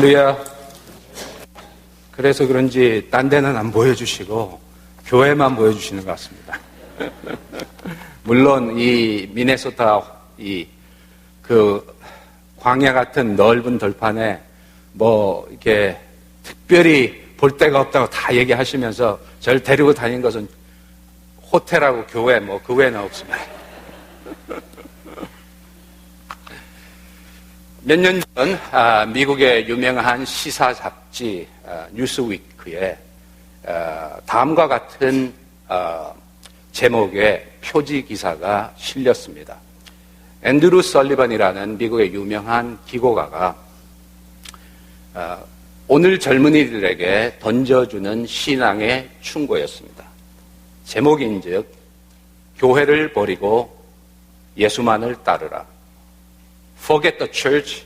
할렐루야. 그래서 그런지 딴 데는 안 보여주시고 교회만 보여주시는 것 같습니다. 물론 이 미네소타 그 광야 같은 넓은 들판에 뭐 이렇게 특별히 볼 데가 없다고 다 얘기하시면서 저를 데리고 다닌 것은 호텔하고 교회 뭐 그 외에는 없습니다. 몇 년 전 미국의 유명한 시사 잡지 뉴스위크에 다음과 같은 제목의 표지 기사가 실렸습니다. 앤드루 설리번이라는 미국의 유명한 기고가가 오늘 젊은이들에게 던져주는 신앙의 충고였습니다. 제목인즉 교회를 버리고 예수만을 따르라. Forget the church,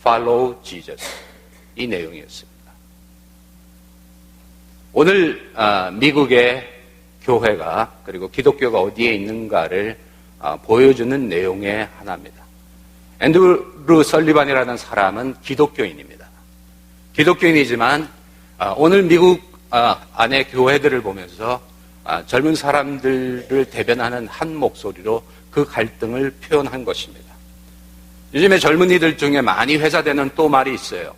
follow Jesus. 이 내용이었습니다. 오늘 미국의 교회가 그리고 기독교가 어디에 있는가를 보여주는 내용의 하나입니다. 앤드루 설리번이라는 사람은 기독교인입니다. 기독교인이지만 오늘 미국 안의 교회들을 보면서 젊은 사람들을 대변하는 한 목소리로 그 갈등을 표현한 것입니다. 요즘에 젊은이들 중에 많이 회자되는 또 말이 있어요.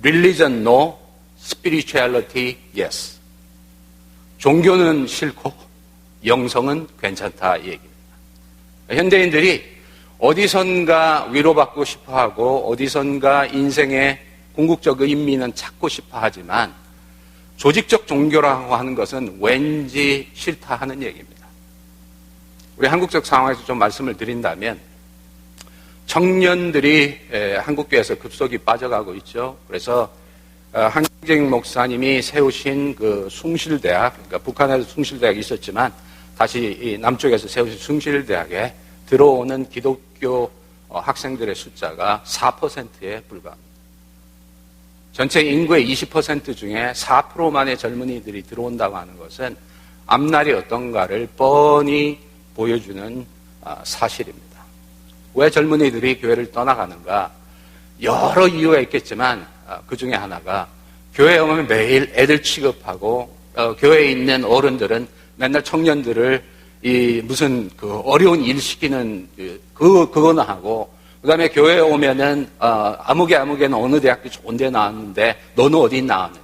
Religion no, spirituality yes. 종교는 싫고 영성은 괜찮다 이 얘기입니다. 현대인들이 어디선가 위로받고 싶어하고 어디선가 인생의 궁극적 의미는 찾고 싶어하지만 조직적 종교라고 하는 것은 왠지 싫다 하는 얘기입니다. 우리 한국적 상황에서 좀 말씀을 드린다면 청년들이 한국교회에서 급속히 빠져가고 있죠. 그래서 한경직 목사님이 세우신 그 숭실대학, 그러니까 북한에서 숭실대학이 있었지만 다시 이 남쪽에서 세우신 숭실대학에 들어오는 기독교 학생들의 숫자가 4%에 불과합니다. 전체 인구의 20% 중에 4%만의 젊은이들이 들어온다고 하는 것은 앞날이 어떤가를 뻔히 보여주는 사실입니다. 왜 젊은이들이 교회를 떠나가는가? 여러 이유가 있겠지만 그 중에 하나가 교회에 오면 매일 애들 취급하고 교회에 있는 어른들은 맨날 청년들을 무슨 그 어려운 일 시키는 그거나 하고 그다음에 교회에 오면은 아무개는 어느 대학도 좋은 데 나왔는데 너는 어디 나왔느냐?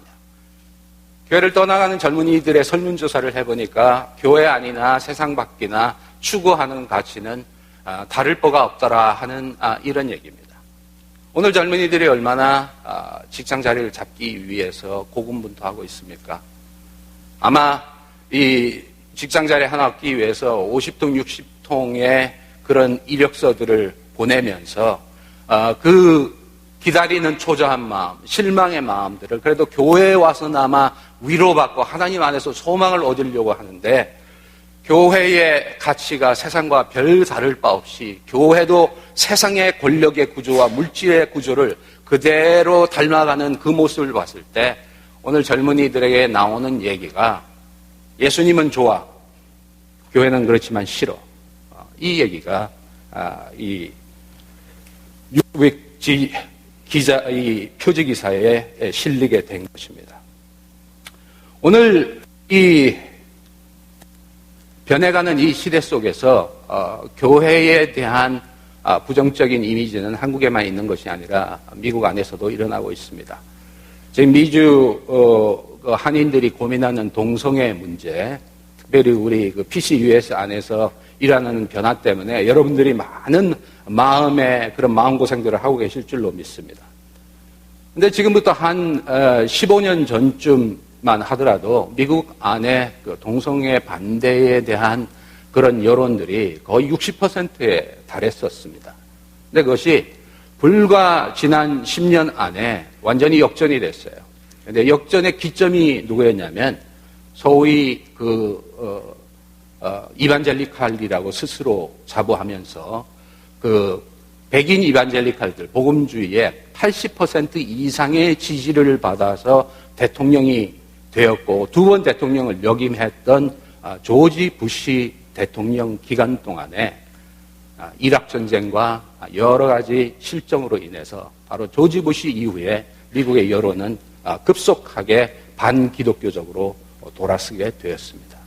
교회를 떠나가는 젊은이들의 설문조사를 해보니까 교회 안이나 세상 밖이나 추구하는 가치는 다를 바가 없더라 하는 이런 얘기입니다. 오늘 젊은이들이 얼마나 직장 자리를 잡기 위해서 고군분투하고 있습니까? 아마 이 직장 자리 하나 얻기 위해서 50통, 60통의 그런 이력서들을 보내면서 그 기다리는 초조한 마음, 실망의 마음들을 그래도 교회에 와서나마 위로받고 하나님 안에서 소망을 얻으려고 하는데 교회의 가치가 세상과 별 다를 바 없이 교회도 세상의 권력의 구조와 물질의 구조를 그대로 닮아가는 그 모습을 봤을 때 오늘 젊은이들에게 나오는 얘기가 예수님은 좋아, 교회는 그렇지만 싫어. 이 얘기가 이 뉴스위크 기자 이 표지 기사에 실리게 된 것입니다. 오늘 이 변해가는 이 시대 속에서 교회에 대한 부정적인 이미지는 한국에만 있는 것이 아니라 미국 안에서도 일어나고 있습니다. 지금 미주 한인들이 고민하는 동성애 문제, 특별히 우리 그 PCUS 안에서 일어나는 변화 때문에 여러분들이 많은 마음의 그런 마음고생들을 하고 계실 줄로 믿습니다. 근데 지금부터 한 15년 전쯤만 하더라도 미국 안에 그 동성애 반대에 대한 그런 여론들이 거의 60%에 달했었습니다. 근데 그것이 불과 지난 10년 안에 완전히 역전이 됐어요. 근데 역전의 기점이 누구였냐면 소위 이반젤리칼이라고 스스로 자부하면서 그 백인 이반젤리칼들, 복음주의의 80% 이상의 지지를 받아서 대통령이 되었고 두 번 대통령을 역임했던 조지 부시 대통령 기간 동안에 이락 전쟁과 여러 가지 실정으로 인해서 바로 조지 부시 이후에 미국의 여론은 급속하게 반기독교적으로 돌아서게 되었습니다.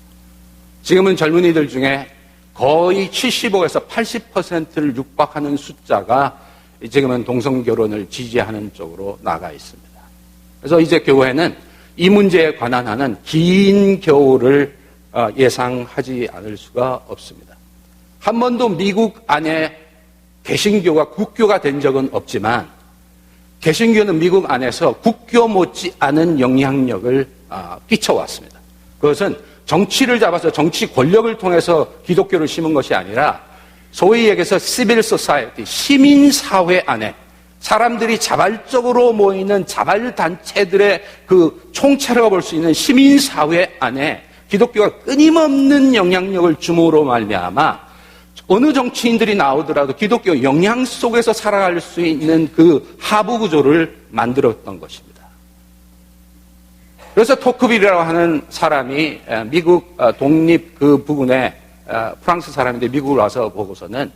지금은 젊은이들 중에 거의 75에서 80%를 육박하는 숫자가 지금은 동성결혼을 지지하는 쪽으로 나가 있습니다. 그래서 이제 교회는 이 문제에 관한 하는 긴 겨울을 예상하지 않을 수가 없습니다. 한 번도 미국 안에 개신교가 국교가 된 적은 없지만 개신교는 미국 안에서 국교 못지 않은 영향력을 끼쳐왔습니다. 그것은 정치를 잡아서 정치 권력을 통해서 기독교를 심은 것이 아니라 소위 얘기해서 시빌 소사이어티, 시민사회 안에 사람들이 자발적으로 모이는 자발단체들의 그 총체라고 볼 수 있는 시민사회 안에 기독교가 끊임없는 영향력을 줌으로 말미암아 어느 정치인들이 나오더라도 기독교 영향 속에서 살아갈 수 있는 그 하부 구조를 만들었던 것입니다. 그래서 토크빌이라고 하는 사람이 미국 독립 그 부근에 프랑스 사람인데 미국을 와서 보고서는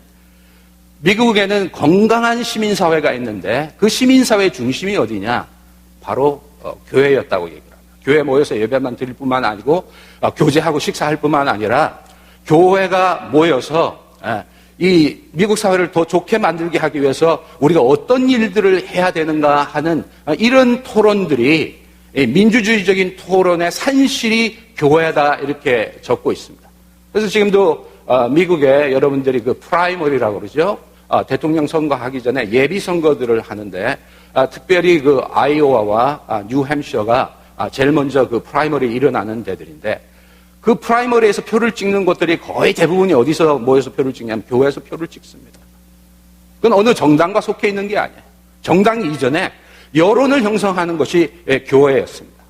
미국에는 건강한 시민사회가 있는데 그 시민사회 중심이 어디냐? 바로 교회였다고 얘기를 합니다. 교회에 모여서 예배만 드릴 뿐만 아니고 교제하고 식사할 뿐만 아니라 교회가 모여서 이 미국 사회를 더 좋게 만들게 하기 위해서 우리가 어떤 일들을 해야 되는가 하는 이런 토론들이 민주주의적인 토론의 산실이 교회다 이렇게 적고 있습니다. 그래서 지금도 미국에 여러분들이 그 프라이머리라고 그러죠. 대통령 선거하기 전에 예비 선거들을 하는데 특별히 그 아이오와와 뉴햄셔가 제일 먼저 그 프라이머리 일어나는 데들인데 그 프라이머리에서 표를 찍는 곳들이 거의 대부분이 어디서 모여서 표를 찍냐면 교회에서 표를 찍습니다. 그건 어느 정당과 속해 있는 게 아니에요. 정당 이전에 여론을 형성하는 것이 교회였습니다.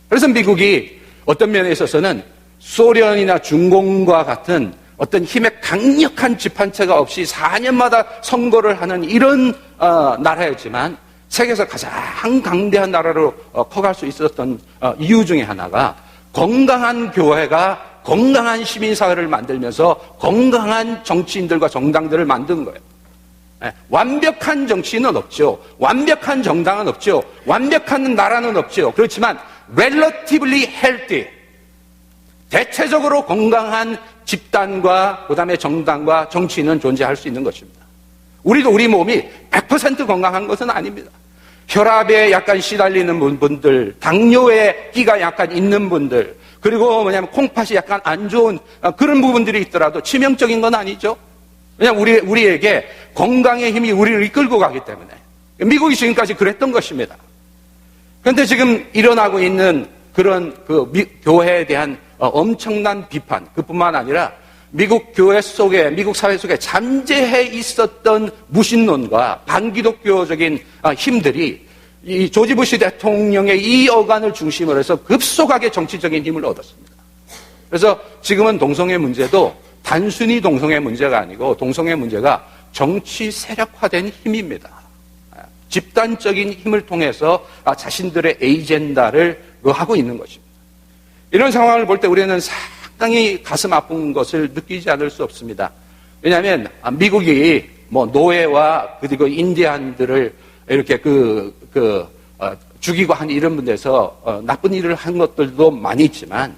그래서 미국이 어떤 면에 있어서는 소련이나 중공과 같은 어떤 힘의 강력한 집단체가 없이 4년마다 선거를 하는 이런 나라였지만 세계에서 가장 강대한 나라로 커갈 수 있었던 이유 중에 하나가 건강한 교회가 건강한 시민사회를 만들면서 건강한 정치인들과 정당들을 만든 거예요. 완벽한 정치인은 없죠. 완벽한 정당은 없죠. 완벽한 나라는 없죠. 그렇지만 relatively healthy, 대체적으로 건강한 집단과 그다음에 정당과 정치인은 존재할 수 있는 것입니다. 우리도 우리 몸이 100% 건강한 것은 아닙니다. 혈압에 약간 시달리는 분들, 당뇨에 끼가 약간 있는 분들, 그리고 뭐냐면 콩팥이 약간 안 좋은 그런 부분들이 있더라도 치명적인 건 아니죠. 왜냐하면 우리에게 건강의 힘이 우리를 이끌고 가기 때문에. 미국이 지금까지 그랬던 것입니다. 그런데 지금 일어나고 있는 그런 교회에 대한 엄청난 비판, 그뿐만 아니라 미국 교회 속에, 미국 사회 속에 잠재해 있었던 무신론과 반기독교적인 힘들이 이 조지 부시 대통령의 이 어간을 중심으로 해서 급속하게 정치적인 힘을 얻었습니다. 그래서 지금은 동성애 문제도 단순히 동성애 문제가 아니고 동성애 문제가 정치 세력화된 힘입니다. 집단적인 힘을 통해서 자신들의 에이젠다를 하고 있는 것입니다. 이런 상황을 볼 때 우리는 상당히 가슴 아픈 것을 느끼지 않을 수 없습니다. 왜냐하면 미국이 노예와 그리고 인디안들을 이렇게 죽이고 한 이런 분에서 나쁜 일을 한 것들도 많이 있지만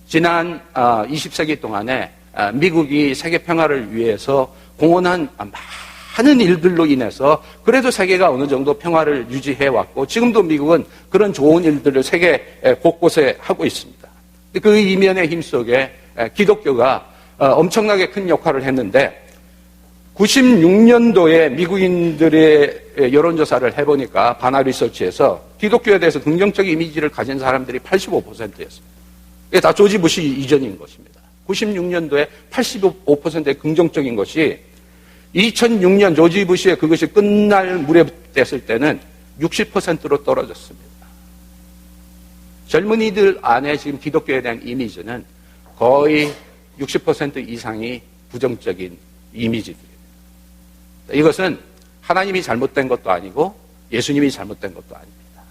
지난 20세기 동안에 미국이 세계 평화를 위해서 공헌한 많은 일들로 인해서 그래도 세계가 어느 정도 평화를 유지해 왔고 지금도 미국은 그런 좋은 일들을 세계 곳곳에 하고 있습니다. 그 이면의 힘 속에 기독교가 엄청나게 큰 역할을 했는데 96년도에 미국인들의 여론조사를 해보니까 바나 리서치에서 기독교에 대해서 긍정적 이미지를 가진 사람들이 85%였습니다. 이게 다 조지 부시 이전인 것입니다. 96년도에 85%의 긍정적인 것이 2006년 조지 부시의 그것이 끝날 무렵됐을 때는 60%로 떨어졌습니다. 젊은이들 안에 지금 기독교에 대한 이미지는 거의 60% 이상이 부정적인 이미지들입니다. 이것은 하나님이 잘못된 것도 아니고 예수님이 잘못된 것도 아닙니다.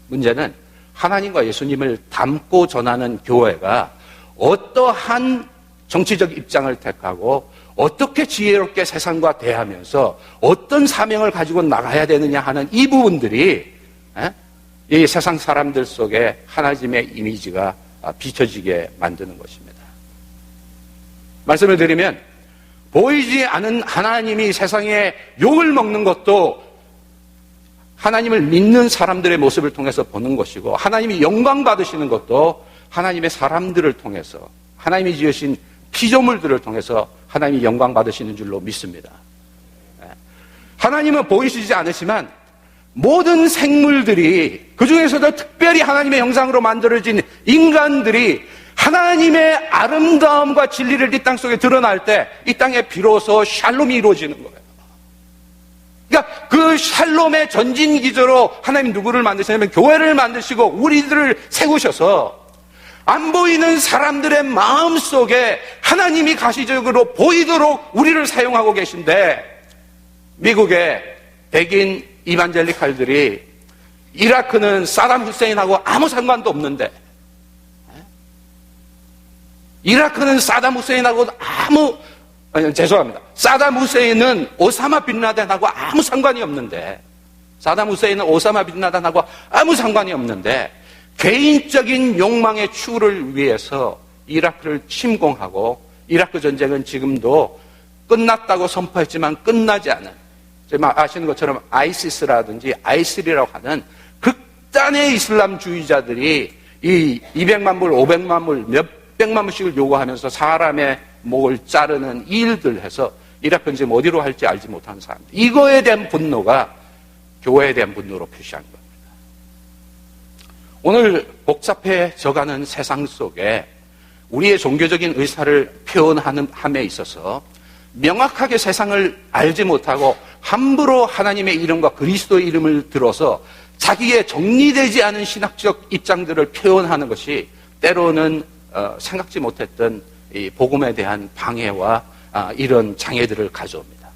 문제는 하나님과 예수님을 담고 전하는 교회가 어떠한 정치적 입장을 택하고 어떻게 지혜롭게 세상과 대하면서 어떤 사명을 가지고 나가야 되느냐 하는 이 부분들이 이 세상 사람들 속에 하나님의 이미지가 비춰지게 만드는 것입니다. 말씀을 드리면 보이지 않은 하나님이 세상에 욕을 먹는 것도 하나님을 믿는 사람들의 모습을 통해서 보는 것이고, 하나님이 영광 받으시는 것도 하나님의 사람들을 통해서, 하나님이 지으신 피조물들을 통해서 하나님이 영광 받으시는 줄로 믿습니다. 하나님은 보이시지 않으시지만 모든 생물들이, 그 중에서도 특별히 하나님의 형상으로 만들어진 인간들이 하나님의 아름다움과 진리를 이 땅 속에 드러날 때 이 땅에 비로소 샬롬이 이루어지는 거예요. 그러니까 그 샬롬의 전진기조로 하나님 누구를 만드시냐면 교회를 만드시고 우리들을 세우셔서 안 보이는 사람들의 마음 속에 하나님이 가시적으로 보이도록 우리를 사용하고 계신데, 미국의 백인 이반젤리칼들이 이라크는 사담 후세인하고 아무 상관도 없는데, 이라크는 사담 후세인하고 사담 후세인은 오사마 빈 라덴하고 아무 상관이 없는데, 사담 후세인은 오사마 빈 라덴하고 아무 상관이 없는데, 개인적인 욕망의 추구를 위해서 이라크를 침공하고, 이라크 전쟁은 지금도 끝났다고 선포했지만 끝나지 않은, 아시는 것처럼 아이시스라든지 아이슬이라고 하는 극단의 이슬람주의자들이 이 200만 불, 500만 불, 몇백만 불씩을 요구하면서 사람의 목을 자르는 일들 해서 이라크는 지금 어디로 할지 알지 못하는 사람들, 이거에 대한 분노가 교회에 대한 분노로 표시한 겁니다. 오늘 복잡해져가는 세상 속에 우리의 종교적인 의사를 표현함에 있어서 명확하게 세상을 알지 못하고 함부로 하나님의 이름과 그리스도의 이름을 들어서 자기의 정리되지 않은 신학적 입장들을 표현하는 것이 때로는 생각지 못했던 이 복음에 대한 방해와 이런 장애들을 가져옵니다.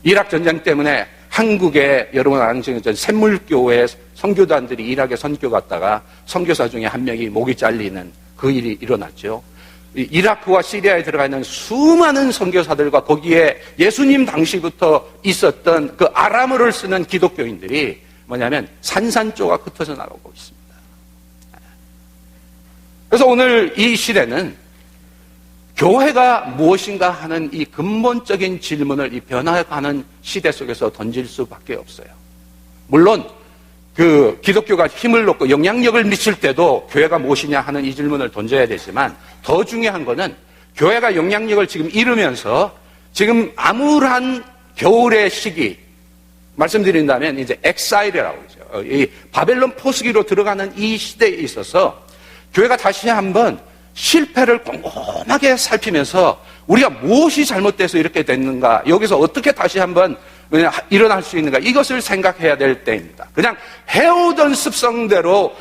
이락 전쟁 때문에 한국에 여러분 아는 샘물교회 선교단들이 이락에 선교 갔다가 선교사 중에 한 명이 목이 잘리는 그 일이 일어났죠. 이라크와 시리아에 들어가 있는 수많은 선교사들과 거기에 예수님 당시부터 있었던 그 아람어를 쓰는 기독교인들이 뭐냐면 산산조각 흩어져 나가고 있습니다. 그래서 오늘 이 시대는 교회가 무엇인가 하는 이 근본적인 질문을 이 변화가는 시대 속에서 던질 수밖에 없어요. 물론 그 기독교가 힘을 놓고 영향력을 미칠 때도 교회가 무엇이냐 하는 이 질문을 던져야 되지만, 더 중요한 거는 교회가 영향력을 지금 잃으면서 지금 암울한 겨울의 시기, 말씀드린다면 이제 엑사일이라고 그러죠. 이 바벨론 포스기로 들어가는 이 시대에 있어서 교회가 다시 한번 실패를 꼼꼼하게 살피면서 우리가 무엇이 잘못돼서 이렇게 됐는가, 여기서 어떻게 다시 한번 일어날 수 있는가, 이것을 생각해야 될 때입니다. 그냥 해오던 습성대로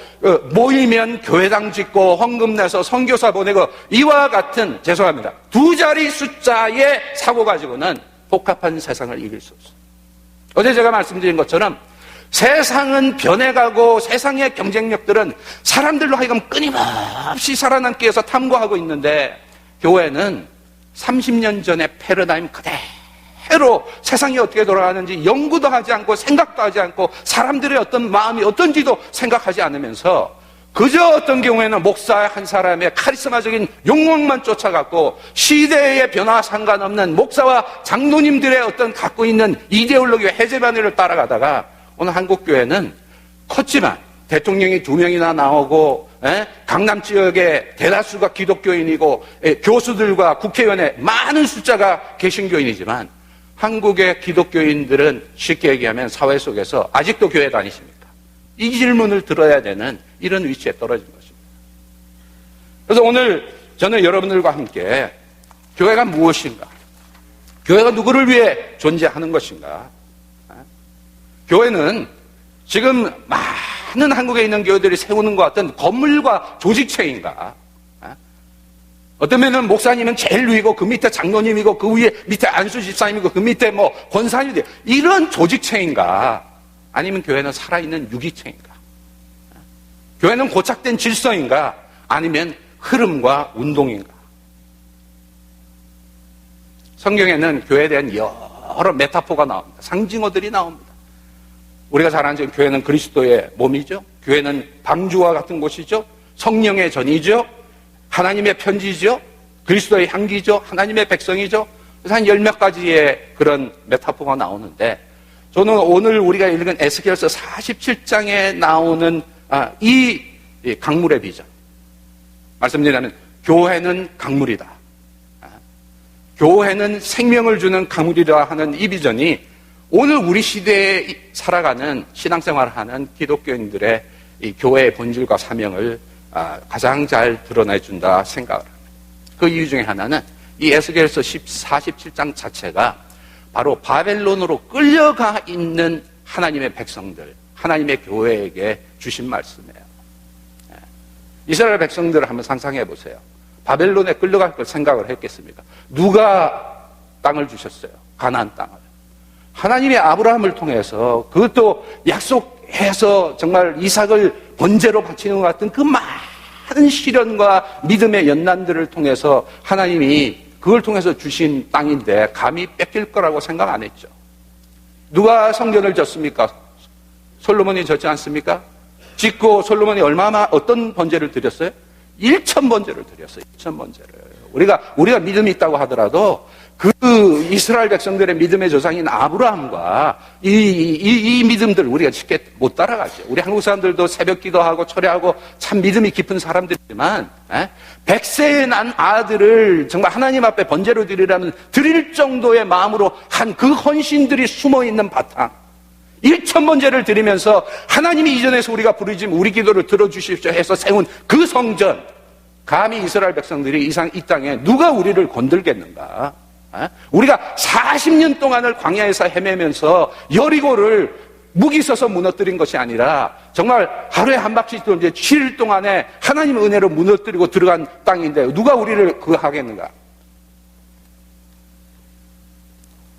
모이면 교회당 짓고 헌금 내서 선교사 보내고 이와 같은, 죄송합니다, 두 자리 숫자의 사고 가지고는 복합한 세상을 이길 수 없어요. 어제 제가 말씀드린 것처럼 세상은 변해가고 세상의 경쟁력들은 사람들로 하여금 끊임없이 살아남기 위해서 탐구하고 있는데, 교회는 30년 전의 패러다임 그대로 세상이 어떻게 돌아가는지 연구도 하지 않고 생각도 하지 않고 사람들의 어떤 마음이 어떤지도 생각하지 않으면서 그저 어떤 경우에는 목사 한 사람의 카리스마적인 욕망만 쫓아갔고 시대의 변화와 상관없는 목사와 장로님들의 어떤 갖고 있는 이데올로기와 해제반을 따라가다가 오늘 한국교회는 컸지만 대통령이 2명이나 나오고 강남 지역에 대다수가 기독교인이고 교수들과 국회의원에 많은 숫자가 개신교인이지만 한국의 기독교인들은 쉽게 얘기하면 사회 속에서 아직도 교회 다니십니까? 이 질문을 들어야 되는 이런 위치에 떨어진 것입니다. 그래서 오늘 저는 여러분들과 함께 교회가 무엇인가, 교회가 누구를 위해 존재하는 것인가, 교회는 지금 많은 한국에 있는 교회들이 세우는 것 같은 건물과 조직체인가, 어떤 면은 목사님은 제일 위고 그 밑에 장로님이고 그 위에 밑에 안수 집사님이고 그 밑에 뭐 권사님이 이런 조직체인가, 아니면 교회는 살아있는 유기체인가, 교회는 고착된 질서인가, 아니면 흐름과 운동인가. 성경에는 교회에 대한 여러 메타포가 나옵니다. 상징어들이 나옵니다. 우리가 잘 아는 교회는 그리스도의 몸이죠. 교회는 방주와 같은 곳이죠. 성령의 전이죠. 하나님의 편지죠. 그리스도의 향기죠. 하나님의 백성이죠. 그래서 한 10몇 가지의 그런 메타포가 나오는데, 저는 오늘 우리가 읽은 에스겔서 47장에 나오는 이 강물의 비전, 말씀드리자면 교회는 강물이다, 교회는 생명을 주는 강물이라 하는 이 비전이 오늘 우리 시대에 살아가는 신앙생활을 하는 기독교인들의 이 교회의 본질과 사명을 가장 잘 드러내준다 생각을 합니다. 그 이유 중에 하나는 이 에스겔서 47장 자체가 바로 바벨론으로 끌려가 있는 하나님의 백성들, 하나님의 교회에게 주신 말씀이에요. 이스라엘 백성들을 한번 상상해 보세요. 바벨론에 끌려갈 걸 생각을 했겠습니까? 누가 땅을 주셨어요? 가나안 땅을. 하나님이 아브라함을 통해서, 그것도 약속해서 정말 이삭을 번제로 바치는 것 같은 그 많은 시련과 믿음의 연난들을 통해서 하나님이 그걸 통해서 주신 땅인데 감히 뺏길 거라고 생각 안 했죠. 누가 성전을 졌습니까? 솔로몬이 졌지 않습니까? 짓고 솔로몬이 어떤 번제를 드렸어요? 1,000번제를 드렸어요. 1,000번제를. 우리가 믿음이 있다고 하더라도 그 이스라엘 백성들의 믿음의 조상인 아브라함과 이 믿음들 우리가 쉽게 못 따라가죠. 우리 한국 사람들도 새벽 기도하고 철야하고 참 믿음이 깊은 사람들이지만 100세에 난 아들을 정말 하나님 앞에 번제로 드리라면 드릴 정도의 마음으로 한 그 헌신들이 숨어있는 바탕, 1,000번제를 드리면서 하나님이 이전에서 우리가 부르짖으면 우리 기도를 들어주십시오 해서 세운 그 성전, 감히 이스라엘 백성들이 이 땅에 누가 우리를 건들겠는가? 우리가 40년 동안을 광야에서 헤매면서 여리고를 무기 써서 무너뜨린 것이 아니라 정말 하루에 한 바퀴 돌 이제 7일 동안에 하나님 은혜로 무너뜨리고 들어간 땅인데 누가 우리를 그거 하겠는가?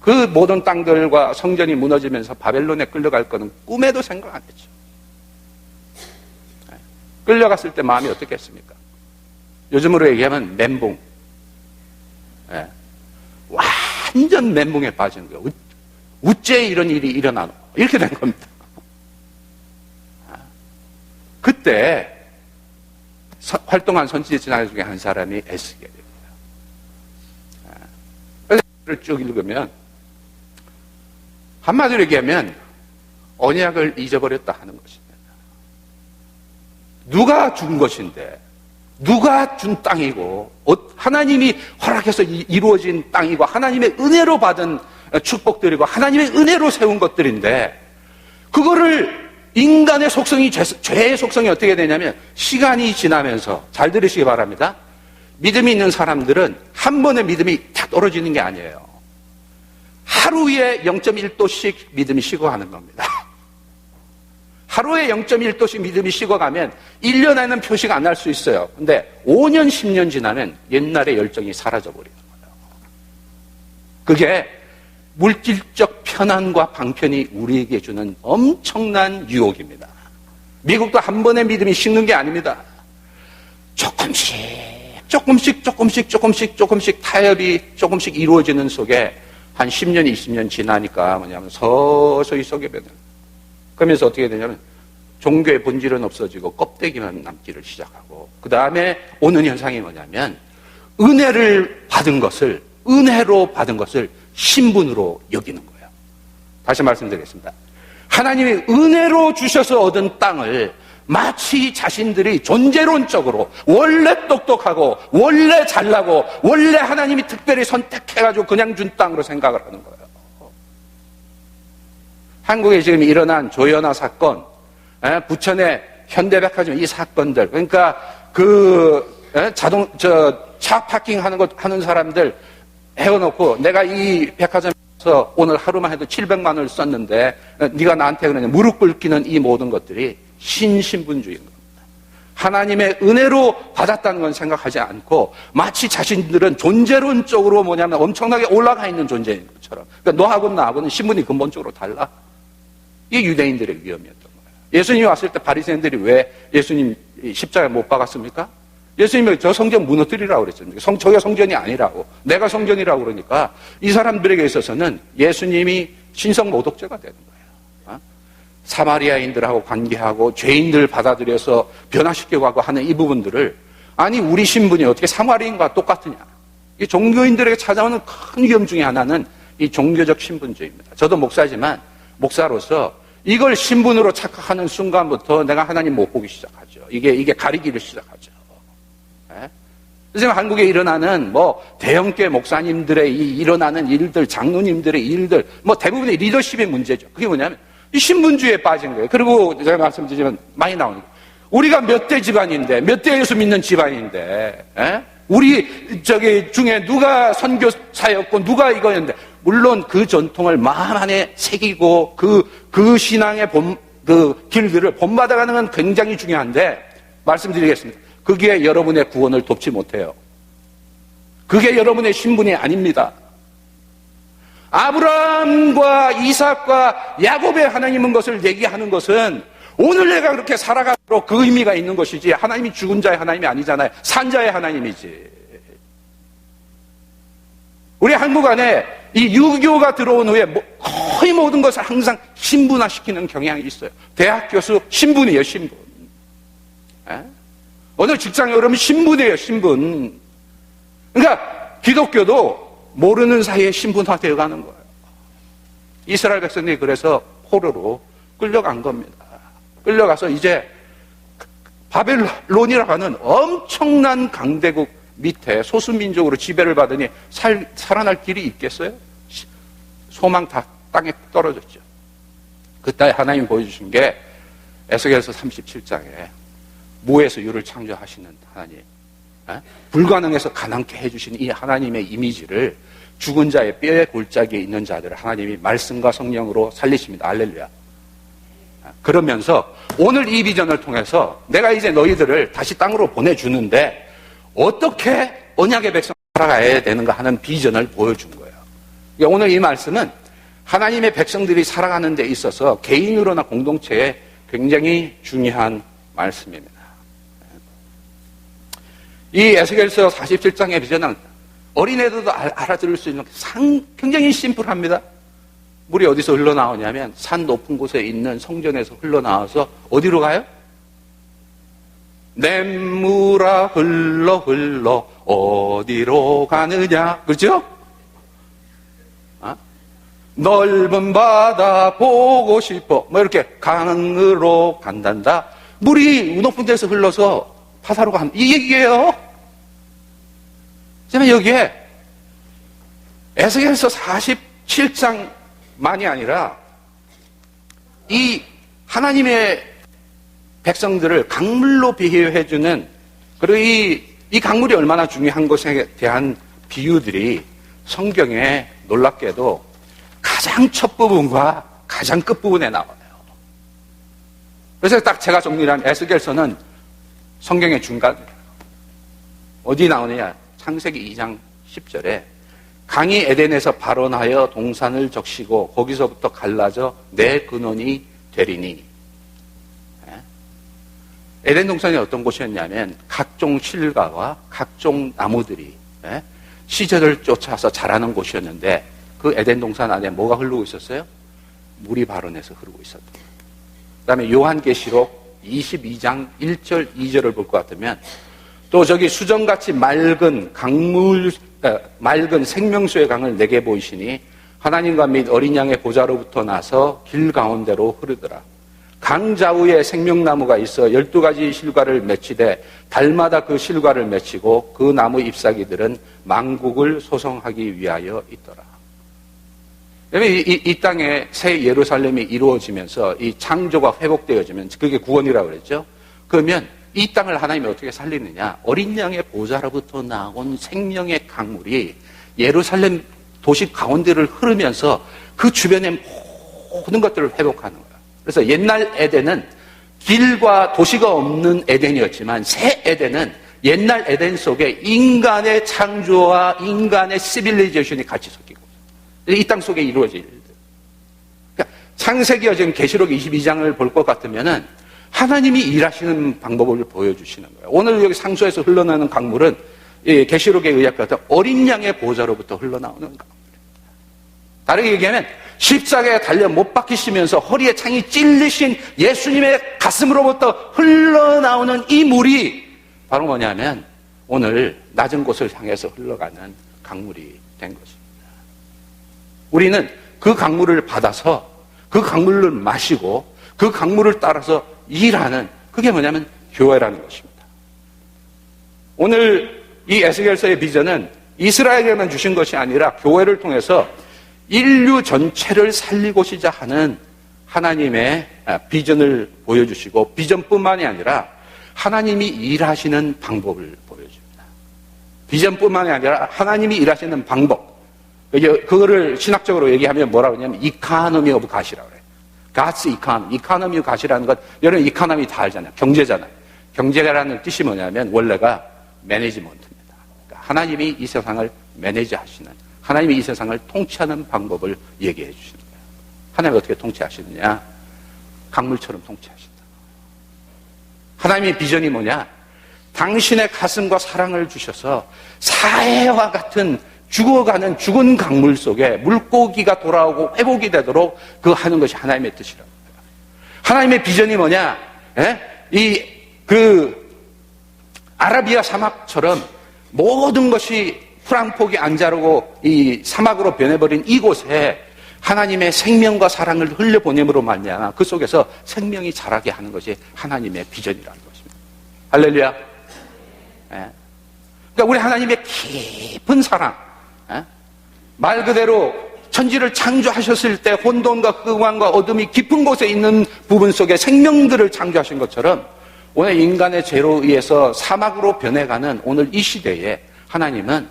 그 모든 땅들과 성전이 무너지면서 바벨론에 끌려갈 거는 꿈에도 생각 안 했죠. 끌려갔을 때 마음이 어떻겠습니까? 요즘으로 얘기하면 멘붕. 완전 멘붕에 빠지는 거예요. 어째 이런 일이 일어나노? 이렇게 된 겁니다. 그때 활동한 선지자 중에 한 사람이 에스겔입니다. 그래서 쭉 읽으면 한마디로 얘기하면 언약을 잊어버렸다 하는 것입니다. 누가 준 것인데, 누가 준 땅이고, 하나님이 허락해서 이루어진 땅이고, 하나님의 은혜로 받은 축복들이고, 하나님의 은혜로 세운 것들인데, 그거를 인간의 속성이, 죄의 속성이 어떻게 되냐면, 시간이 지나면서, 잘 들으시기 바랍니다. 믿음이 있는 사람들은 한 번의 믿음이 탁 떨어지는 게 아니에요. 하루에 0.1도씩 믿음이 식어가는 겁니다. 하루에 0.1도씩 믿음이 식어가면 1년에는 표시가 안 날 수 있어요. 근데 5년, 10년 지나면 옛날의 열정이 사라져버리는 거예요. 그게 물질적 편안과 방편이 우리에게 주는 엄청난 유혹입니다. 미국도 한 번의 믿음이 식는 게 아닙니다. 조금씩 타협이 조금씩 이루어지는 속에 한 10년, 20년 지나니까 뭐냐면 서서히 썩게 되는. 그러면서 어떻게 되냐면 종교의 본질은 없어지고 껍데기만 남기를 시작하고, 그 다음에 오는 현상이 뭐냐면 은혜로 받은 것을 신분으로 여기는 거예요. 다시 말씀드리겠습니다. 하나님이 은혜로 주셔서 얻은 땅을 마치 자신들이 존재론적으로 원래 똑똑하고 원래 잘나고 원래 하나님이 특별히 선택해가지고 그냥 준 땅으로 생각을 하는 거예요. 한국에 지금 일어난 조현아 사건, 부천의 현대백화점 이 사건들, 그러니까 차 파킹 하는 사람들 해놓고 내가 이 백화점에서 오늘 하루만 해도 700만 원을 썼는데 네가 나한테 그러냐 무릎 꿇기는 이 모든 것들이 신신분주의인 겁니다. 하나님의 은혜로 받았다는 건 생각하지 않고 마치 자신들은 존재론적으로 뭐냐면 엄청나게 올라가 있는 존재인 것처럼, 그러니까 너하고는 나하고는 신분이 근본적으로 달라. 이게 유대인들의 위험이었던 거예요. 예수님이 왔을 때 바리새인들이 왜 예수님 십자가에 못 박았습니까? 예수님이 저 성전 무너뜨리라고 그랬잖아요. 저게 성전이 아니라고. 내가 성전이라고 그러니까 이 사람들에게 있어서는 예수님이 신성 모독죄가 되는 거예요. 사마리아인들하고 관계하고 죄인들 받아들여서 변화시키고 하고 하는 이 부분들을 아니 우리 신분이 어떻게 사마리아인과 똑같으냐. 이 종교인들에게 찾아오는 큰 위험 중에 하나는 이 종교적 신분주의입니다. 저도 목사지만 목사로서 이걸 신분으로 착각하는 순간부터 내가 하나님 못 보기 시작하죠. 이게 가리기를 시작하죠. 지금 한국에 일어나는 대형교회 목사님들의 일어나는 일들, 장로님들의 일들, 대부분의 리더십의 문제죠. 그게 뭐냐면 이 신분주의에 빠진 거예요. 그리고 제가 말씀드리지만 많이 나오는 거예요. 우리가 몇 대 집안인데, 몇 대 예수 믿는 집안인데, 우리 중에 누가 선교사였고 누가 이거였는데, 물론 그 전통을 마음 안에 새기고 그 신앙의 길들을 본받아가는 건 굉장히 중요한데 말씀드리겠습니다. 그게 여러분의 구원을 돕지 못해요. 그게 여러분의 신분이 아닙니다. 아브라함과 이삭과 야곱의 하나님은 것을 얘기하는 것은 오늘 내가 그렇게 살아가도록 그 의미가 있는 것이지 하나님이 죽은 자의 하나님이 아니잖아요. 산 자의 하나님이지. 우리 한국 안에 이 유교가 들어온 후에 거의 모든 것을 항상 신분화시키는 경향이 있어요. 대학 교수 신분이에요, 신분. 어느 직장에 오르면 신분이에요, 신분. 그러니까 기독교도 모르는 사이에 신분화되어 가는 거예요. 이스라엘 백성들이 그래서 포로로 끌려간 겁니다. 끌려가서 이제 바벨론이라고 하는 엄청난 강대국 밑에 소수민족으로 지배를 받으니 살아날 길이 있겠어요? 소망 다 땅에 떨어졌죠. 그때 하나님이 보여주신 게 에스겔서 37장에 무에서 유를 창조하시는 하나님, 불가능해서 가능케 해주신 이 하나님의 이미지를 죽은 자의 뼈의 골짜기에 있는 자들을 하나님이 말씀과 성령으로 살리십니다. 할렐루야. 그러면서 오늘 이 비전을 통해서 내가 이제 너희들을 다시 땅으로 보내주는데 어떻게 언약의 백성 살아가야 되는가 하는 비전을 보여준 거예요. 그러니까 오늘 이 말씀은 하나님의 백성들이 살아가는 데 있어서 개인으로나 공동체에 굉장히 중요한 말씀입니다. 이 에스겔서 47장의 비전은 어린애들도 알아들을 수 있는 굉장히 심플합니다. 물이 어디서 흘러나오냐면 산 높은 곳에 있는 성전에서 흘러나와서 어디로 가요? 냇물아 흘러 어디로 가느냐, 그렇죠? 넓은 바다 보고 싶어 이렇게 강으로 간단다. 물이 높은 데서 흘러서 바다로 간다, 이 얘기예요. 하지만 여기에 에스겔서 47장만이 아니라 이 하나님의 백성들을 강물로 비유해주는, 그리고 이 강물이 얼마나 중요한 것에 대한 비유들이 성경에 놀랍게도 가장 첫 부분과 가장 끝 부분에 나와요. 그래서 딱 제가 정리한 에스겔서는 성경의 중간이에요. 어디 나오느냐? 창세기 2장 10절에 강이 에덴에서 발원하여 동산을 적시고 거기서부터 갈라져 내 근원이 되리니. 에덴 동산이 어떤 곳이었냐면 각종 실과와 각종 나무들이 시절을 쫓아서 자라는 곳이었는데 그 에덴 동산 안에 뭐가 흐르고 있었어요? 물이 발원해서 흐르고 있었다. 그 다음에 요한계시록 22장 1절 2절을 볼 것 같으면 또 저기 수정같이 맑은 맑은 생명수의 강을 내게 보이시니 하나님과 및 어린 양의 보좌로부터 나서 길 가운데로 흐르더라. 강 좌우에 생명나무가 있어 12가지 실과를 맺히되 달마다 그 실과를 맺히고 그 나무 잎사귀들은 만국을 소성하기 위하여 있더라. 이 땅에 새 예루살렘이 이루어지면서 이 창조가 회복되어지면 그게 구원이라고 그랬죠. 그러면 이 땅을 하나님이 어떻게 살리느냐? 어린 양의 보좌로부터 나온 생명의 강물이 예루살렘 도시 가운데를 흐르면서 그 주변의 모든 것들을 회복하는 거예요. 그래서 옛날 에덴은 길과 도시가 없는 에덴이었지만 새 에덴은 옛날 에덴 속에 인간의 창조와 인간의 시빌리제이션이 같이 섞이고 이 땅 속에 이루어질 일들. 그러니까 창세기와 지금 계시록 22장을 볼 것 같으면은 하나님이 일하시는 방법을 보여주시는 거예요. 오늘 여기 상소에서 흘러나오는 강물은 계시록에 의약하던 어린 양의 보좌로부터 흘러나오는 강물입니다. 다르게 얘기하면 십자가에 달려 못 박히시면서 허리에 창이 찔리신 예수님의 가슴으로부터 흘러나오는 이 물이 바로 뭐냐면 오늘 낮은 곳을 향해서 흘러가는 강물이 된 것입니다. 우리는 그 강물을 받아서 그 강물을 마시고 그 강물을 따라서 일하는, 그게 뭐냐면 교회라는 것입니다. 오늘 이 에스겔서의 비전은 이스라엘에게만 주신 것이 아니라 교회를 통해서 인류 전체를 살리고자 하는 하나님의 비전을 보여주시고, 비전뿐만이 아니라 하나님이 일하시는 방법을 보여줍니다. 비전뿐만이 아니라 하나님이 일하시는 방법, 그거를 신학적으로 얘기하면 뭐라고 하냐면 이카노미 오브 갓이라고 해요. God's economy. 이카노미 오브 갓이라는 것, 여러분 이카노미 다 알잖아요. 경제잖아요. 경제라는 뜻이 뭐냐면 원래가 매니지먼트입니다. 그러니까 하나님이 이 세상을 매니지하시는, 하나님이 이 세상을 통치하는 방법을 얘기해 주시는 거예요. 하나님이 어떻게 통치하시느냐? 강물처럼 통치하신다. 하나님의 비전이 뭐냐? 당신의 가슴과 사랑을 주셔서 사해와 같은 죽어가는 죽은 강물 속에 물고기가 돌아오고 회복이 되도록 그 하는 것이 하나님의 뜻이라고 해요. 하나님의 비전이 뭐냐? 아라비아 사막처럼 모든 것이 풀한폭이 안 자르고 이 사막으로 변해버린 이곳에 하나님의 생명과 사랑을 흘려보냄으로 말미암아 그 속에서 생명이 자라게 하는 것이 하나님의 비전이라는 것입니다. 할렐루야. 그러니까 우리 하나님의 깊은 사랑, 말 그대로 천지를 창조하셨을 때 혼돈과 흑암과 어둠이 깊은 곳에 있는 부분 속에 생명들을 창조하신 것처럼 오늘 인간의 죄로 의해서 사막으로 변해가는 오늘 이 시대에 하나님은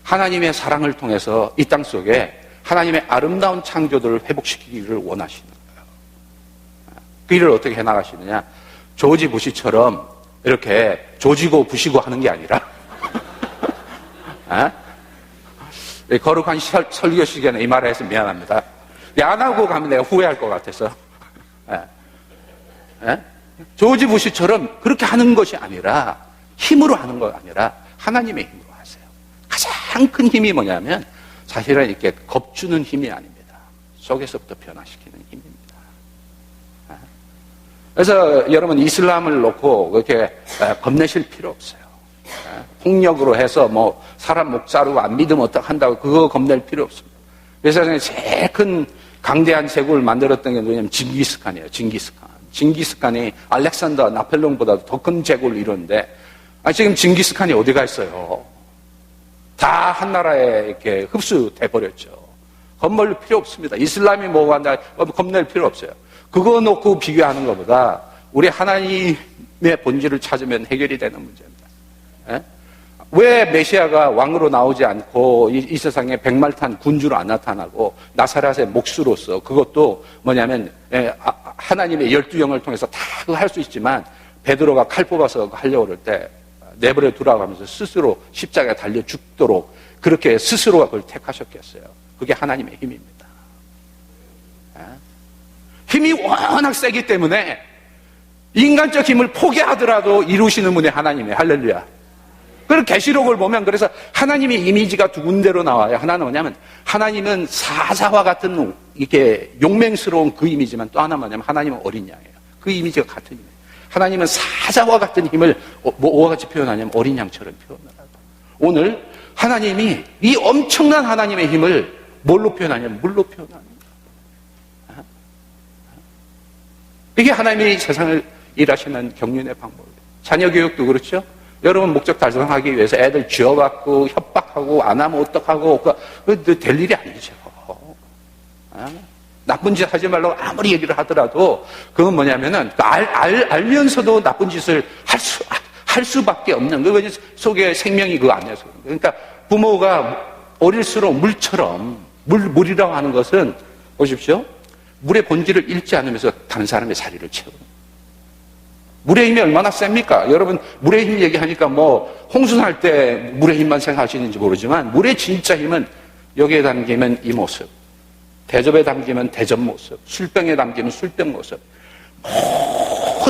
하나님의 사랑을 통해서 이 땅 속에 하나님의 아름다운 창조들을 회복시키기를 원하시는 거예요. 그 일을 어떻게 해나가시느냐? 조지 부시처럼 이렇게 조지고 부시고 하는 게 아니라 거룩한 설교 시간에 이 말을 해서 미안합니다. 안 하고 가면 내가 후회할 것 같아서. 조지 부시처럼 그렇게 하는 것이 아니라, 힘으로 하는 것 아니라 하나님의 힘으로 하세요. 가장 큰 힘이 뭐냐면 사실은 이렇게 겁주는 힘이 아닙니다. 속에서부터 변화시키는 힘입니다. 그래서 여러분 이슬람을 놓고 그렇게 겁내실 필요 없어요. 폭력으로 해서 뭐 사람 목 자르고 안 믿으면 어떡한다고 그거 겁낼 필요 없습니다. 이 세상에 제일 큰 강대한 제국을 만들었던 게 뭐냐면 징기스칸이에요. 징기스칸이 알렉산더 나폴레옹보다 더 큰 제국을 이뤘는데 지금 징기스칸이 어디가 있어요? 다 한 나라에 이렇게 흡수돼 버렸죠. 겁낼 필요 없습니다. 이슬람이 뭐가 한다 겁낼 필요 없어요. 그거 놓고 비교하는 것보다 우리 하나님의 본질을 찾으면 해결이 되는 문제입니다. 왜 메시아가 왕으로 나오지 않고 이 세상에 백말탄 군주로 안 나타나고 나사렛의 목수로서, 그것도 뭐냐면 하나님의 12영을 통해서 다 그거 할 수 있지만 베드로가 칼 뽑아서 하려고 그럴 때 내버려 두라고 하면서 스스로 십자가에 달려 죽도록 그렇게 스스로가 그걸 택하셨겠어요. 그게 하나님의 힘입니다. 힘이 워낙 세기 때문에 인간적 힘을 포기하더라도 이루시는 분이 하나님이에요. 할렐루야. 그리고 계시록을 보면 그래서 하나님의 이미지가 두 군데로 나와요. 하나는 뭐냐면 하나님은 사자와 같은 이렇게 용맹스러운 그 이미지만, 또 하나 뭐냐면 하나님은 어린 양이에요. 그 이미지가 같은 이미지. 하나님은 사자와 같은 힘을 뭐와 같이 표현하냐면 어린 양처럼 표현을 하고, 오늘 하나님이 이 엄청난 하나님의 힘을 뭘로 표현하냐면 물로 표현하는 거예요. 이게 하나님이 세상을 일하시는 경륜의 방법이에요. 자녀 교육도 그렇죠. 여러분 목적 달성하기 위해서 애들 쥐어갖고 협박하고 안 하면 어떡하고 그 될 일이 아니죠. 나쁜 짓 하지 말라고 아무리 얘기를 하더라도 그건 뭐냐면은 알면서도 나쁜 짓을 할 수밖에 없는, 그 속에 생명이 그 안에서. 그러니까 부모가 어릴수록 물처럼, 물이라고 하는 것은 보십시오. 물의 본질을 잃지 않으면서 다른 사람의 자리를 채우는. 물의 힘이 얼마나 셉니까? 여러분, 물의 힘 얘기하니까 홍수 날 때 물의 힘만 생각하시는지 모르지만, 물의 진짜 힘은 여기에 담기면 이 모습, 대접에 담기면 대접 모습, 술병에 담기면 술병 모습,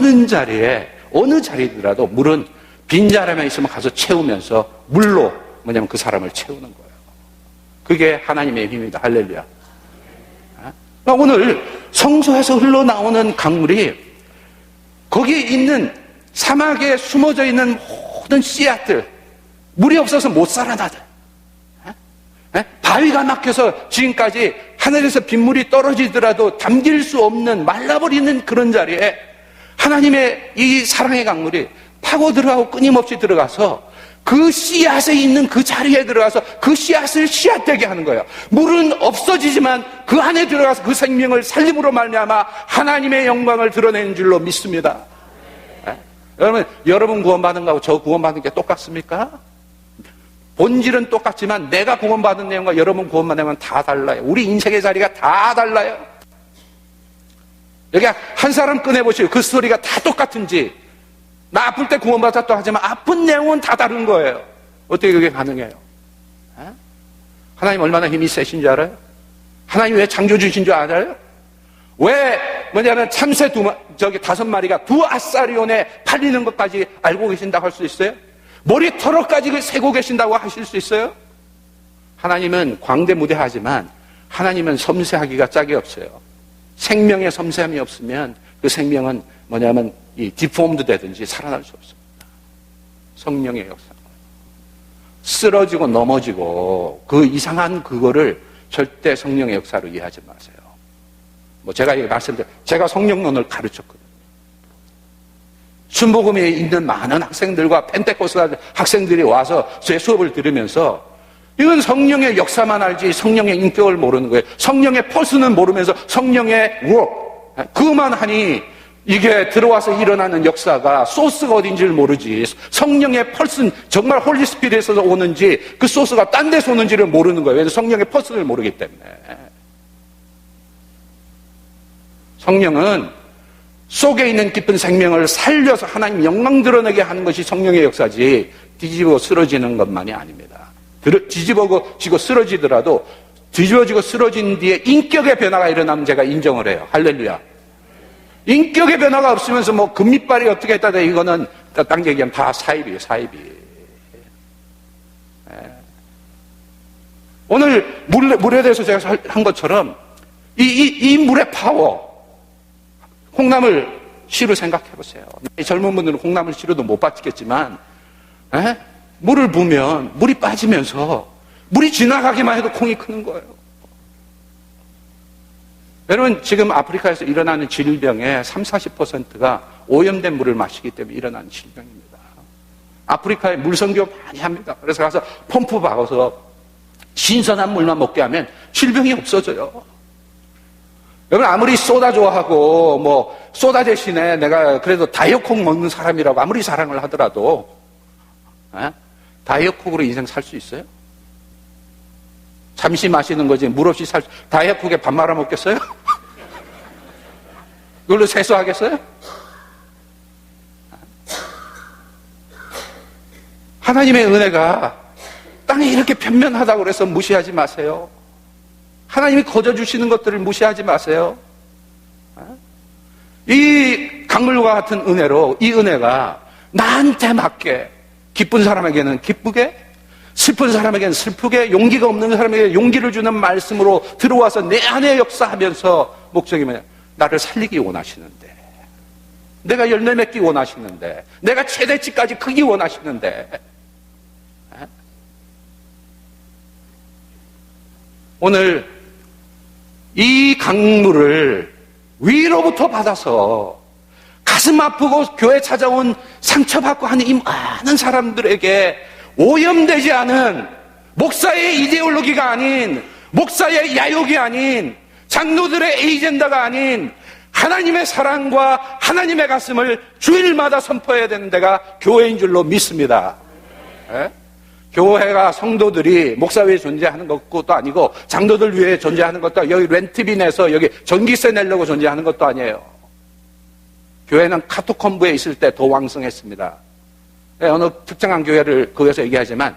서는 자리에 어느 자리더라도 물은 빈자리만 있으면 가서 채우면서 물로 뭐냐면 그 사람을 채우는 거예요. 그게 하나님의 힘입니다. 할렐루야. 오늘 성소에서 흘러나오는 강물이 거기에 있는 사막에 숨어져 있는 모든 씨앗들, 물이 없어서 못 살아나들, 바위가 막혀서 지금까지 하늘에서 빗물이 떨어지더라도 담길 수 없는 말라버리는 그런 자리에 하나님의 이 사랑의 강물이 파고 들어가고 끊임없이 들어가서 그 씨앗에 있는 그 자리에 들어가서 그 씨앗을 씨앗되게 하는 거예요. 물은 없어지지만 그 안에 들어가서 그 생명을 살림으로 말미암아 하나님의 영광을 드러내는 줄로 믿습니다. 여러분 구원받은 거하고 저 구원받은 게 똑같습니까? 본질은 똑같지만 내가 구원받은 내용과 여러분 구원받은 내용은 다 달라요. 우리 인생의 자리가 다 달라요. 여기 한 사람 꺼내보시고 그 스토리가 다 똑같은지, 나 아플 때 구원받았다고 하지만 아픈 내용은 다 다른 거예요. 어떻게 그게 가능해요? 하나님 얼마나 힘이 세신 줄 알아요? 하나님 왜 창조주신 줄 알아요? 왜 뭐냐면 참새 5마리가 두 아사리온에 팔리는 것까지 알고 계신다고 할 수 있어요? 머리 털어까지 세고 계신다고 하실 수 있어요? 하나님은 광대무대하지만 하나님은 섬세하기가 짝이 없어요. 생명의 섬세함이 없으면 그 생명은 뭐냐면 이 디폼드 되든지 살아날 수 없습니다. 성령의 역사. 쓰러지고 넘어지고 그 이상한 그거를 절대 성령의 역사로 이해하지 마세요. 제가 제가 성령론을 가르쳤거든요. 순복음에 있는 많은 학생들과 펜테코스트 학생들이 와서 제 수업을 들으면서 이건 성령의 역사만 알지 성령의 인격을 모르는 거예요. 성령의 펄스는 모르면서 성령의 워크, 그만 하니 이게 들어와서 일어나는 역사가 소스가 어딘지를 모르지, 성령의 펄스는 정말 홀리 스피릿에서 오는지 그 소스가 딴 데서 오는지를 모르는 거예요. 왜냐하면 성령의 펄스를 모르기 때문에. 성령은 속에 있는 깊은 생명을 살려서 하나님 영광 드러내게 하는 것이 성령의 역사지 뒤집어 쓰러지는 것만이 아닙니다. 뒤집어지고 쓰러지더라도 뒤집어지고 쓰러진 뒤에 인격의 변화가 일어나면 제가 인정을 해요. 할렐루야. 인격의 변화가 없으면서 금밑발이 어떻게 했다, 이거는 딴 얘기하면 다 사입이에요, 사입이. 오늘 물에 대해서 제가 한 것처럼 이 물의 파워, 콩나물 씨로 생각해 보세요. 젊은 분들은 콩나물 씨로도 못 빠지겠지만, 물을 부으면 물이 빠지면서 물이 지나가기만 해도 콩이 크는 거예요. 여러분, 지금 아프리카에서 일어나는 질병의 30-40%가 오염된 물을 마시기 때문에 일어나는 질병입니다. 아프리카에 물 선교 많이 합니다. 그래서 가서 펌프 박아서 신선한 물만 먹게 하면 질병이 없어져요. 여러분, 아무리 소다 좋아하고 소다 대신에 내가 그래도 다이어콕 먹는 사람이라고 아무리 자랑을 하더라도 다이어콕으로 인생 살 수 있어요? 잠시 마시는 거지 물 없이 다이어콕에 밥 말아 먹겠어요? 그걸로 세수하겠어요? 하나님의 은혜가 땅에 이렇게 편면하다고 그래서 무시하지 마세요. 하나님이 거저 주시는 것들을 무시하지 마세요. 이 강물과 같은 은혜로 이 은혜가 나한테 맞게, 기쁜 사람에게는 기쁘게, 슬픈 사람에게는 슬프게, 용기가 없는 사람에게 용기를 주는 말씀으로 들어와서 내 안에 역사하면서 목적이 뭐냐? 나를 살리기 원하시는데, 내가 열매 맺기 원하시는데, 내가 최대치까지 크기 원하시는데, 오늘 이 강물을 위로부터 받아서 가슴 아프고 교회 찾아온 상처받고 하는 이 많은 사람들에게 오염되지 않은 목사의 이데올로기가 아닌, 목사의 야욕이 아닌, 장로들의 에이젠다가 아닌 하나님의 사랑과 하나님의 가슴을 주일마다 선포해야 되는 데가 교회인 줄로 믿습니다. 교회가 성도들이 목사 위에 존재하는 것도 아니고 장로들 위에 존재하는 것도 아니고 여기 렌트비 내서 여기 전기세 내려고 존재하는 것도 아니에요. 교회는 카토콤부에 있을 때 더 왕성했습니다. 어느 특정한 교회를 거기서 얘기하지만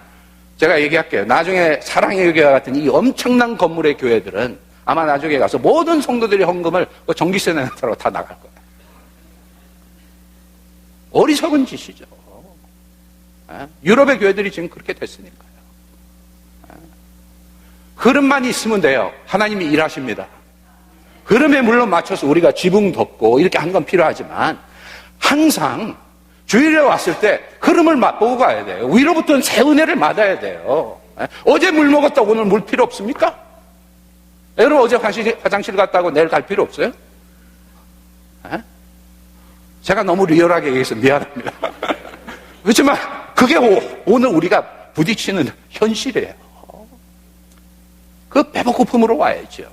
제가 얘기할게요. 나중에 사랑의 교회와 같은 이 엄청난 건물의 교회들은 아마 나중에 가서 모든 성도들이 헌금을 전기세 내는 데로 다 나갈 거예요. 어리석은 짓이죠. 유럽의 교회들이 지금 그렇게 됐으니까요. 흐름만 있으면 돼요. 하나님이 일하십니다. 흐름에 물론 맞춰서 우리가 지붕 덮고 이렇게 하는 건 필요하지만 항상 주일에 왔을 때 흐름을 맛보고 가야 돼요. 위로부터는 새 은혜를 받아야 돼요. 어제 물 먹었다고 오늘 물 필요 없습니까? 여러분 어제 화장실 갔다고 내일 갈 필요 없어요? 제가 너무 리얼하게 얘기해서 미안합니다. 그렇지만 그게 오늘 우리가 부딪히는 현실이에요. 그 배고픔으로 와야죠.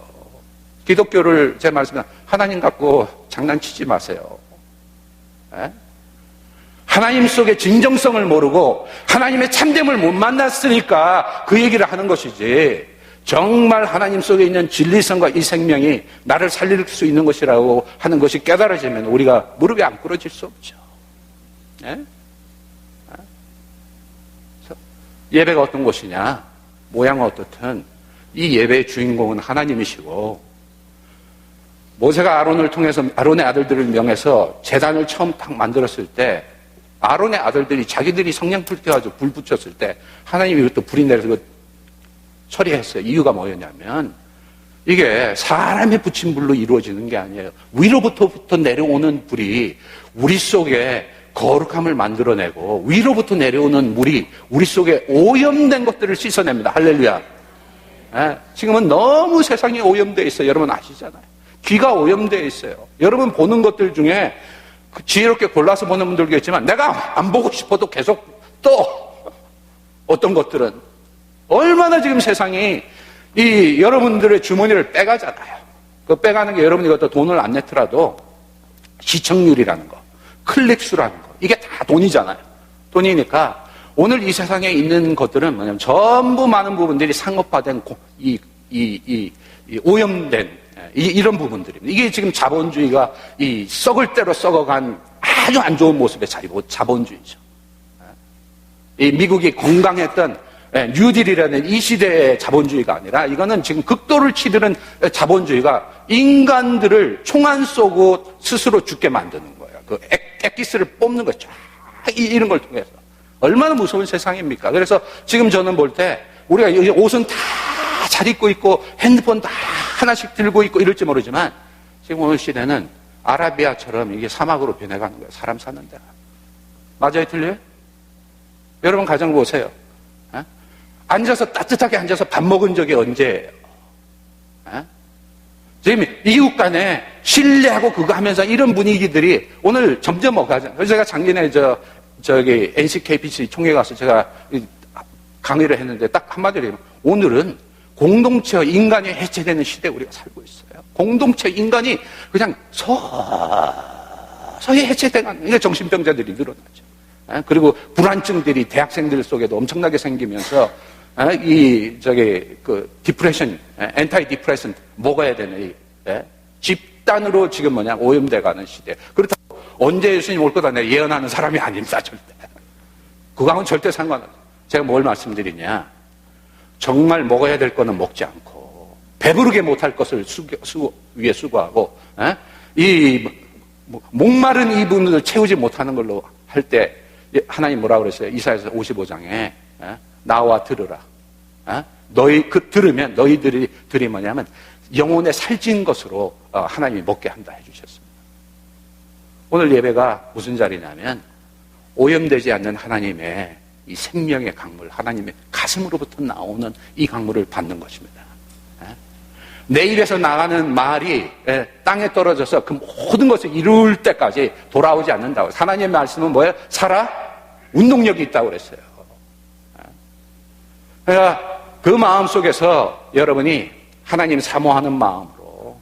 기독교를 제 말씀은 하나님 갖고 장난치지 마세요. 하나님 속의 진정성을 모르고 하나님의 참됨을 못 만났으니까 그 얘기를 하는 것이지, 정말 하나님 속에 있는 진리성과 이 생명이 나를 살릴 수 있는 것이라고 하는 것이 깨달아지면 우리가 무릎이 안 꿇어질 수 없죠. 예배가 어떤 것이냐, 모양은 어떻든 이 예배의 주인공은 하나님이시고, 모세가 아론을 통해서 아론의 아들들을 명해서 제단을 처음 딱 만들었을 때 아론의 아들들이 자기들이 성냥 불태워가지고 불 붙였을 때 하나님이 이것도 불이 내려서 그 처리했어요. 이유가 뭐였냐면 이게 사람의 붙인 불로 이루어지는 게 아니에요. 위로부터 내려오는 불이 우리 속에 거룩함을 만들어내고 위로부터 내려오는 물이 우리 속에 오염된 것들을 씻어냅니다. 할렐루야. 지금은 너무 세상이 오염되어 있어요. 여러분 아시잖아요. 귀가 오염되어 있어요. 여러분 보는 것들 중에 지혜롭게 골라서 보는 분들도 있지만 내가 안 보고 싶어도 계속 또 어떤 것들은 얼마나 지금 세상이 이 여러분들의 주머니를 빼가잖아요. 그 빼가는 게 여러분이 그것도 돈을 안 냈더라도 시청률이라는 거, 클릭수라는 거, 이게 다 돈이잖아요. 돈이니까 오늘 이 세상에 있는 것들은 뭐냐면 전부 많은 부분들이 상업화된 이 오염된 이런 부분들입니다. 이게 지금 자본주의가 이 썩을 대로 썩어간 아주 안 좋은 모습의 자본주의죠. 이 미국이 건강했던 뉴딜이라는 이 시대의 자본주의가 아니라 이거는 지금 극도를 치드는 자본주의가 인간들을 총안 쏘고 스스로 죽게 만드는 거예요. 그 액기스를 뽑는 거죠. 이런 걸 통해서. 얼마나 무서운 세상입니까? 그래서 지금 저는 볼 때 우리가 옷은 다 잘 입고 있고 핸드폰 다 하나씩 들고 있고 이럴지 모르지만 지금 오늘 시대는 아라비아처럼 이게 사막으로 변해가는 거예요. 사람 사는 데가. 맞아요? 틀려요? 여러분 가정 보세요. 앉아서 따뜻하게 앉아서 밥 먹은 적이 언제예요? 지금 이웃 간에 신뢰하고 그거 하면서 이런 분위기들이 오늘 점점 오가잖아요. 그래서 제가 작년에 저기 NCKPC 총회 가서 제가 강의를 했는데 딱 한마디로 얘기하면 오늘은 공동체와 인간이 해체되는 시대에 우리가 살고 있어요. 공동체 인간이 그냥 서서히 해체되는, 이게 정신병자들이 늘어나죠. 그리고 불안증들이 대학생들 속에도 엄청나게 생기면서 디프레션, 엔타이 디프레션 먹어야 되는 집단으로 지금 오염돼 가는 시대. 그렇다고 언제 예수님 올 거다 내가 예언하는 사람이 아닙니다, 절대. 그거하고는 절대 상관없어요. 제가 뭘 말씀드리냐. 정말 먹어야 될 거는 먹지 않고, 배부르게 못할 것을 위에 수고하고, 목마른 이분을 채우지 못하는 걸로 할 때, 하나님 뭐라고 그랬어요? 이사야서 55장에, 나와 들으라. 들으면 너희들이 뭐냐면, 영혼에 살찐 것으로 하나님이 먹게 한다 해주셨습니다. 오늘 예배가 무슨 자리냐면, 오염되지 않는 하나님의 이 생명의 강물, 하나님의 가슴으로부터 나오는 이 강물을 받는 것입니다. 내 입에서 나가는 말이 땅에 떨어져서 그 모든 것을 이룰 때까지 돌아오지 않는다고. 하나님의 말씀은 뭐예요? 살아 운동력이 있다고 그랬어요. 그러니까 그 마음 속에서 여러분이 하나님 사모하는 마음으로,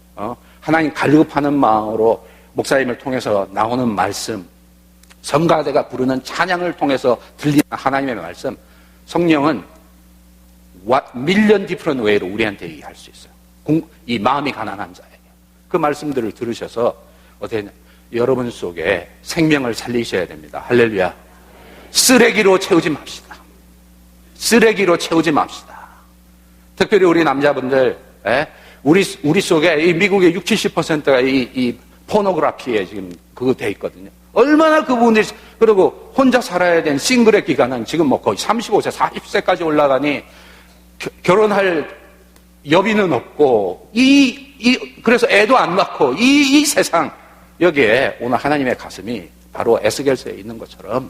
하나님 갈급하는 마음으로 목사님을 통해서 나오는 말씀, 성가대가 부르는 찬양을 통해서 들리는 하나님의 말씀, 성령은 밀리언 디프런 웨이로 우리한테 얘기할 수 있어요. 이 마음이 가난한 자에게. 그 말씀들을 들으셔서 어떻게 했냐? 여러분 속에 생명을 살리셔야 됩니다. 할렐루야. 쓰레기로 채우지 맙시다. 쓰레기로 채우지 맙시다. 특별히 우리 남자분들, 우리 속에 이 미국의 60-70%가 이 포노그래피에 지금 그거 돼 있거든요. 얼마나 그분들이, 그리고 혼자 살아야 된 싱글의 기간은 지금 뭐 거의 35세, 40세까지 올라가니 결혼할 여비는 없고, 그래서 애도 안 낳고, 이 세상, 여기에 오늘 하나님의 가슴이 바로 에스겔서에 있는 것처럼,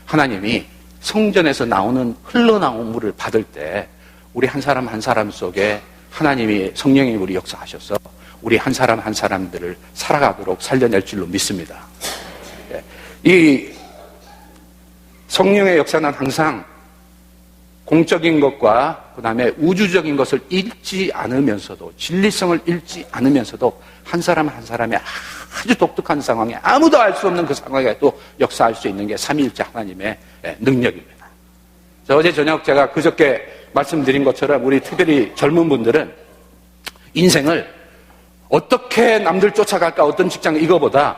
하나님이 성전에서 흘러나온 물을 받을 때, 우리 한 사람 한 사람 속에 하나님이, 성령이 우리 역사하셔서, 우리 한 사람 한 사람들을 살아가도록 살려낼 줄로 믿습니다. 이 성령의 역사는 항상 공적인 것과 그 다음에 우주적인 것을 잃지 않으면서도, 진리성을 잃지 않으면서도 한 사람 한 사람의 아주 독특한 상황에, 아무도 알 수 없는 그 상황에 또 역사할 수 있는 게 삼위일체 하나님의 능력입니다. 어제 저녁 제가 그저께 말씀드린 것처럼 우리 특별히 젊은 분들은 인생을 어떻게 남들 쫓아갈까, 어떤 직장, 이거보다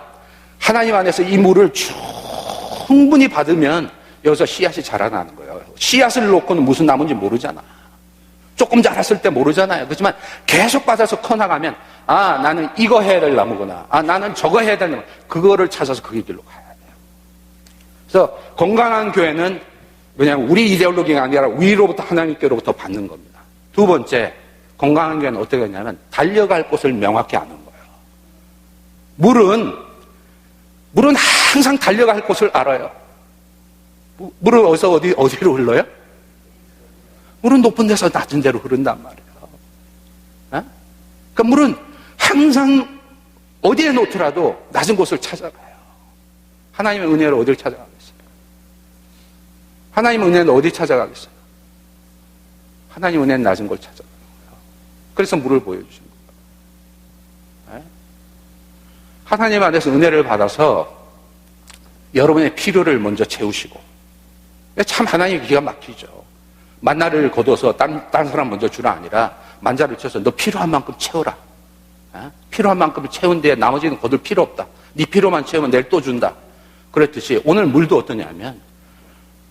하나님 안에서 이 물을 충분히 받으면 여기서 씨앗이 자라나는 거예요. 씨앗을 놓고는 무슨 나무인지 모르잖아. 조금 자랐을 때 모르잖아요. 그렇지만 계속 받아서 커나가면, 아, 나는 이거 해야 될 나무구나. 아, 나는 저거 해야 될 나무. 그거를 찾아서 그 길로 가야 돼요. 그래서 건강한 교회는 왜냐하면 우리 이데올로기가 아니라 위로부터 하나님께로부터 받는 겁니다. 두 번째, 건강한 교회는 어떻게 하냐면 달려갈 곳을 명확히 아는 거예요. 물은 항상 달려갈 곳을 알아요. 물은 어디로 흘러요? 물은 높은 데서 낮은 데로 흐른단 말이에요. 그러니까 물은 항상 어디에 놓더라도 낮은 곳을 찾아가요. 하나님의 은혜로 어디를 찾아가겠어요? 하나님의 은혜는 어디 찾아가겠어요? 하나님의 은혜는 낮은 곳을 찾아가요. 그래서 물을 보여주신 거예요. 하나님 안에서 은혜를 받아서 여러분의 필요를 먼저 채우시고, 참 하나님이 기가 막히죠. 만나를 거둬서 딴 사람 먼저 주라 아니라 만자를 쳐서 너 필요한 만큼 채워라. 필요한 만큼 채운 뒤에 나머지는 거둘 필요 없다. 네 필요만 채우면 내일 또 준다. 그랬듯이 오늘 물도 어떠냐면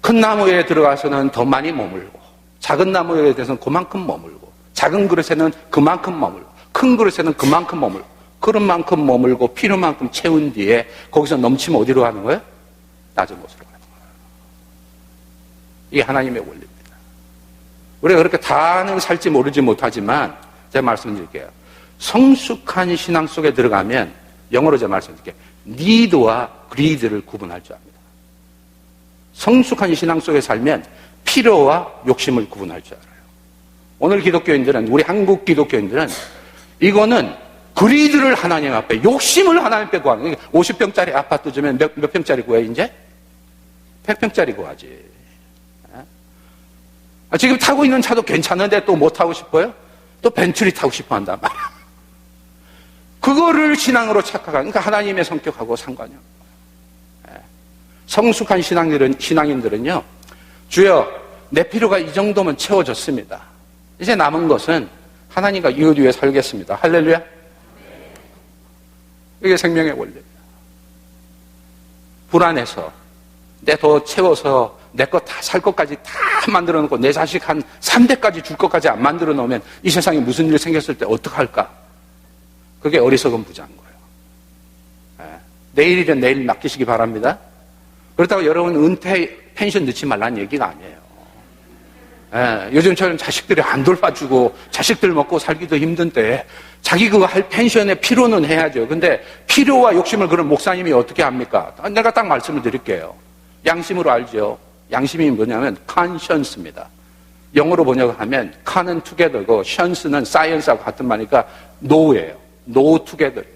큰 나무에 들어가서는 더 많이 머물고, 작은 나무에 대해서는 그만큼 머물고, 작은 그릇에는 그만큼 머물고, 큰 그릇에는 그만큼 머물고, 그런 만큼 머물고 필요한 만큼 채운 뒤에 거기서 넘치면 어디로 가는 거예요? 낮은 곳으로 가는 거예요. 이게 하나님의 원리입니다. 우리가 그렇게 다는 살지 모르지 못하지만 제가 말씀드릴게요. 성숙한 신앙 속에 들어가면, 영어로 제가 말씀드릴게요. 니드와 그리드를 구분할 줄 압니다. 성숙한 신앙 속에 살면 필요와 욕심을 구분할 줄 알아요. 오늘 기독교인들은, 우리 한국 기독교인들은 이거는 그리드를 하나님 앞에, 욕심을 하나님 앞에 구하는, 50평짜리 아파트 주면 몇 평짜리 구해 이제? 100평짜리 구하지. 지금 타고 있는 차도 괜찮은데 또 뭐 타고 싶어요? 또 벤츠리 타고 싶어 한단 말이야. 그거를 신앙으로 착각하는, 그러니까 하나님의 성격하고 상관이 없어요. 성숙한 신앙인들은요, 주여, 내 필요가 이 정도면 채워졌습니다. 이제 남은 것은 하나님과 이웃 위에 살겠습니다. 할렐루야? 이게 생명의 원리입니다. 불안해서, 내 더 채워서 내 것 다 살 것까지 다 만들어 놓고 내 자식 한 3대까지 줄 것까지 안 만들어 놓으면 이 세상에 무슨 일 생겼을 때 어떡할까? 그게 어리석은 부자인 거예요. 내일이면 내일 맡기시기 바랍니다. 그렇다고 여러분 은퇴 펜션 넣지 말라는 얘기가 아니에요. 요즘처럼 자식들이 안 돌봐주고 자식들 먹고 살기도 힘든 때 자기 그거 할 펜션의 필요는 해야죠. 근데 필요와 욕심을 그런 목사님이 어떻게 합니까? 내가 딱 말씀을 드릴게요. 양심으로 알죠. 양심이 뭐냐면 conscience입니다. 영어로 번역하면 con은 together고 science는 science하고 같은 말이니까 know예요. know together예요.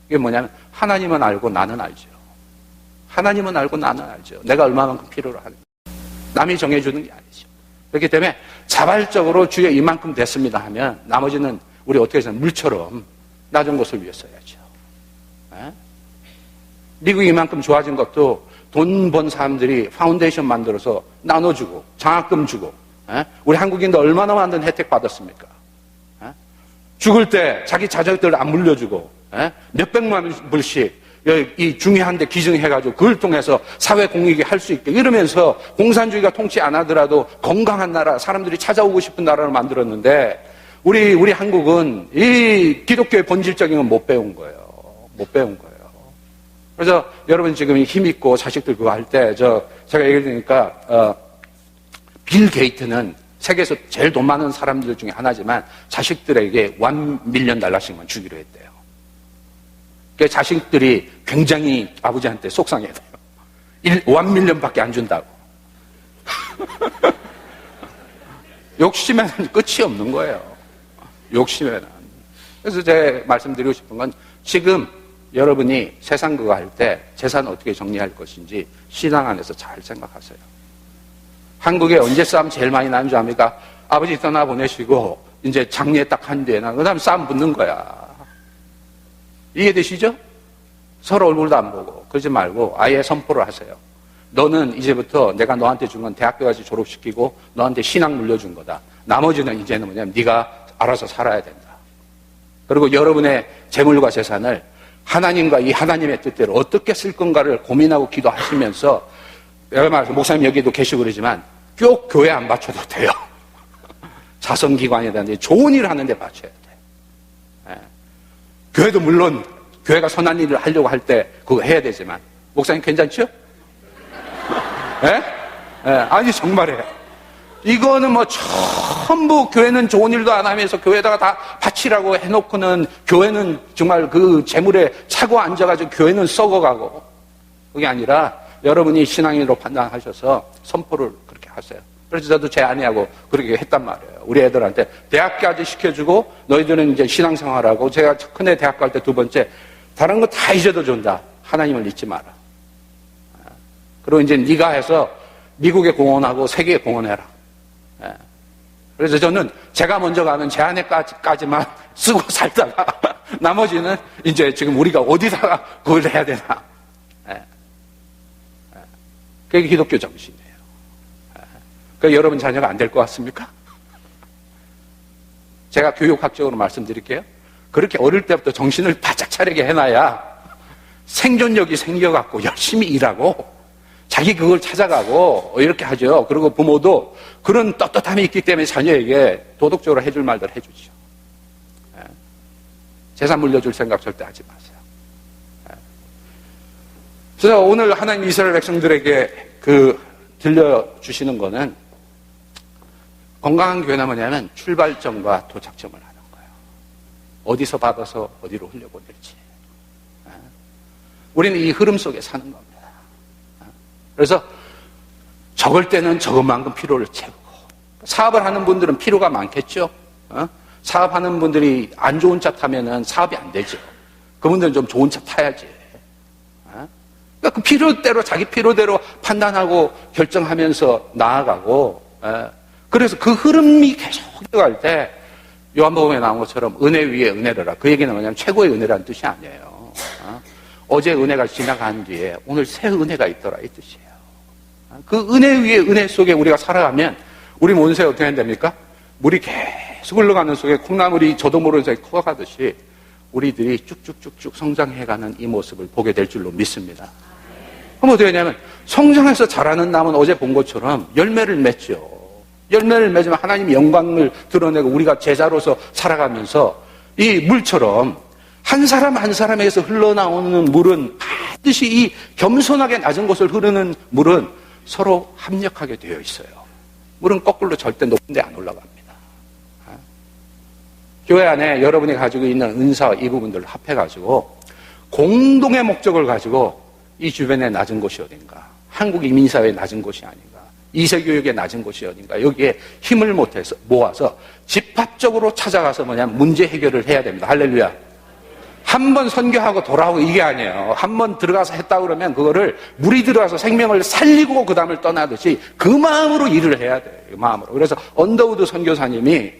이게 뭐냐면 하나님은 알고 나는 알죠. 하나님은 알고 나는 알죠. 내가 얼마만큼 필요로 하는지. 남이 정해주는 게 아니죠. 그렇기 때문에 자발적으로 주여 이만큼 됐습니다 하면 나머지는 우리 어떻게 해서 물처럼 낮은 곳을 위해 써야죠. 미국이 이만큼 좋아진 것도 돈 번 사람들이 파운데이션 만들어서 나눠주고 장학금 주고, 우리 한국인들 얼마나 많은 혜택 받았습니까? 죽을 때 자기 자녀들 안 물려주고 몇백만 불씩 이 중요한데 기증해가지고 그걸 통해서 사회 공익이 할 수 있게, 이러면서 공산주의가 통치 안 하더라도 건강한 나라, 사람들이 찾아오고 싶은 나라를 만들었는데 우리 한국은 이 기독교의 본질적인 건 못 배운 거예요. 못 배운 거예요. 그래서 여러분 지금 힘있고 자식들 그거 할 때, 제가 얘기를 드리니까, 빌 게이트는 세계에서 제일 돈 많은 사람들 중에 하나지만 자식들에게 $1 밀리언 씩만 주기로 했대요. 그 자식들이 굉장히 아버지한테 속상해요. $1 밀리언 밖에 안 준다고. 욕심에는 끝이 없는 거예요. 욕심에는. 그래서 제가 말씀드리고 싶은 건 지금 여러분이 세상 그거 할 때 재산 어떻게 정리할 것인지 신앙 안에서 잘 생각하세요. 한국에 언제 싸움 제일 많이 나는 줄 압니까? 아버지 떠나보내시고 이제 장례 딱 한 뒤에 그 다음 싸움 붙는 거야. 이해되시죠? 서로 얼굴도 안 보고 그러지 말고 아예 선포를 하세요. 너는 이제부터 내가 너한테 준 건 대학교까지 졸업시키고 너한테 신앙 물려준 거다. 나머지는 이제는 뭐냐면 네가 알아서 살아야 된다. 그리고 여러분의 재물과 재산을 하나님과 이 하나님의 뜻대로 어떻게 쓸 건가를 고민하고 기도하시면서, 내가 말해서 목사님 여기도 계시고 그러지만 꼭 교회 안 바쳐도 돼요. 자선기관에 대한 좋은 일을 하는데 바쳐야 돼. 예. 교회도 물론 교회가 선한 일을 하려고 할 때 그거 해야 되지만, 목사님 괜찮죠? 예? 예. 아니 정말이에요. 이거는 뭐 전부 교회는 좋은 일도 안 하면서 교회에다가 다 바치라고 해놓고는 교회는 정말 그 재물에 차고 앉아가지고 교회는 썩어가고, 그게 아니라 여러분이 신앙인으로 판단하셔서 선포를 그렇게 하세요. 그래서 저도 제 아내하고 그렇게 했단 말이에요. 우리 애들한테 대학까지 시켜주고 너희들은 이제 신앙생활하고, 제가 큰애 대학 갈 때 두 번째, 다른 거 다 잊어도 준다. 하나님을 잊지 마라. 그리고 이제 네가 해서 미국의 공헌하고 세계의 공헌해라. 그래서 저는 제가 먼저 가면 제 아내까지만 쓰고 살다가 나머지는 이제 지금 우리가 어디다가 그걸 해야 되나. 그게 기독교 정신이에요. 그러니까 여러분 자녀가 안 될 것 같습니까? 제가 교육학적으로 말씀드릴게요. 그렇게 어릴 때부터 정신을 바짝 차리게 해놔야 생존력이 생겨갖고 열심히 일하고 자기 그걸 찾아가고 이렇게 하죠. 그리고 부모도 그런 떳떳함이 있기 때문에 자녀에게 도덕적으로 해줄 말들 해주죠. 재산 물려줄 생각 절대 하지 마세요. 그래서 오늘 하나님 이스라엘 백성들에게 들려주시는 거는, 건강한 교회는 뭐냐면 출발점과 도착점을 하는 거예요. 어디서 받아서 어디로 흘려보낼지. 우리는 이 흐름 속에 사는 겁니다. 그래서 적을 때는 적은 만큼 필요를 채우고, 사업을 하는 분들은 필요가 많겠죠. 사업하는 분들이 안 좋은 차 타면은 사업이 안 되죠. 그분들은 좀 좋은 차 타야지. 그러니까 그 필요대로, 자기 필요대로 판단하고 결정하면서 나아가고, 그래서 그 흐름이 계속 들어갈 때 요한복음에 나온 것처럼 은혜 위에 은혜를 하라. 그 얘기는 뭐냐면 최고의 은혜라는 뜻이 아니에요. 어제 은혜가 지나간 뒤에 오늘 새 은혜가 있더라, 이 뜻이에요. 그 은혜 위에 은혜 속에 우리가 살아가면 우리 몸새 어떻게 됩니까? 물이 계속 흘러가는 속에 콩나물이 저도 모르는 사이에 커가듯이 우리들이 쭉쭉쭉쭉 성장해가는 이 모습을 보게 될 줄로 믿습니다. 그럼 어떻게 되냐면 성장해서 자라는 나무는 어제 본 것처럼 열매를 맺죠. 열매를 맺으면 하나님의 영광을 드러내고 우리가 제자로서 살아가면서 이 물처럼 한 사람 한 사람에게서 흘러나오는 물은 반드시 이 겸손하게 낮은 곳을 흐르는 물은 서로 합력하게 되어 있어요. 물은 거꾸로 절대 높은 데 안 올라갑니다. 교회 안에 여러분이 가지고 있는 은사와 이 부분들을 합해가지고 공동의 목적을 가지고 이 주변에 낮은 곳이 어딘가, 한국 이민사회의 낮은 곳이 아닌가, 이세교육의 낮은 곳이 어딘가, 여기에 힘을 모아서 집합적으로 찾아가서 문제 해결을 해야 됩니다. 할렐루야. 한 번 선교하고 돌아오고 이게 아니에요. 한 번 들어가서 했다 그러면 그거를 물이 들어가서 생명을 살리고 그 다음을 떠나듯이 그 마음으로 일을 해야 돼요. 그 마음으로. 그래서 언더우드 선교사님이,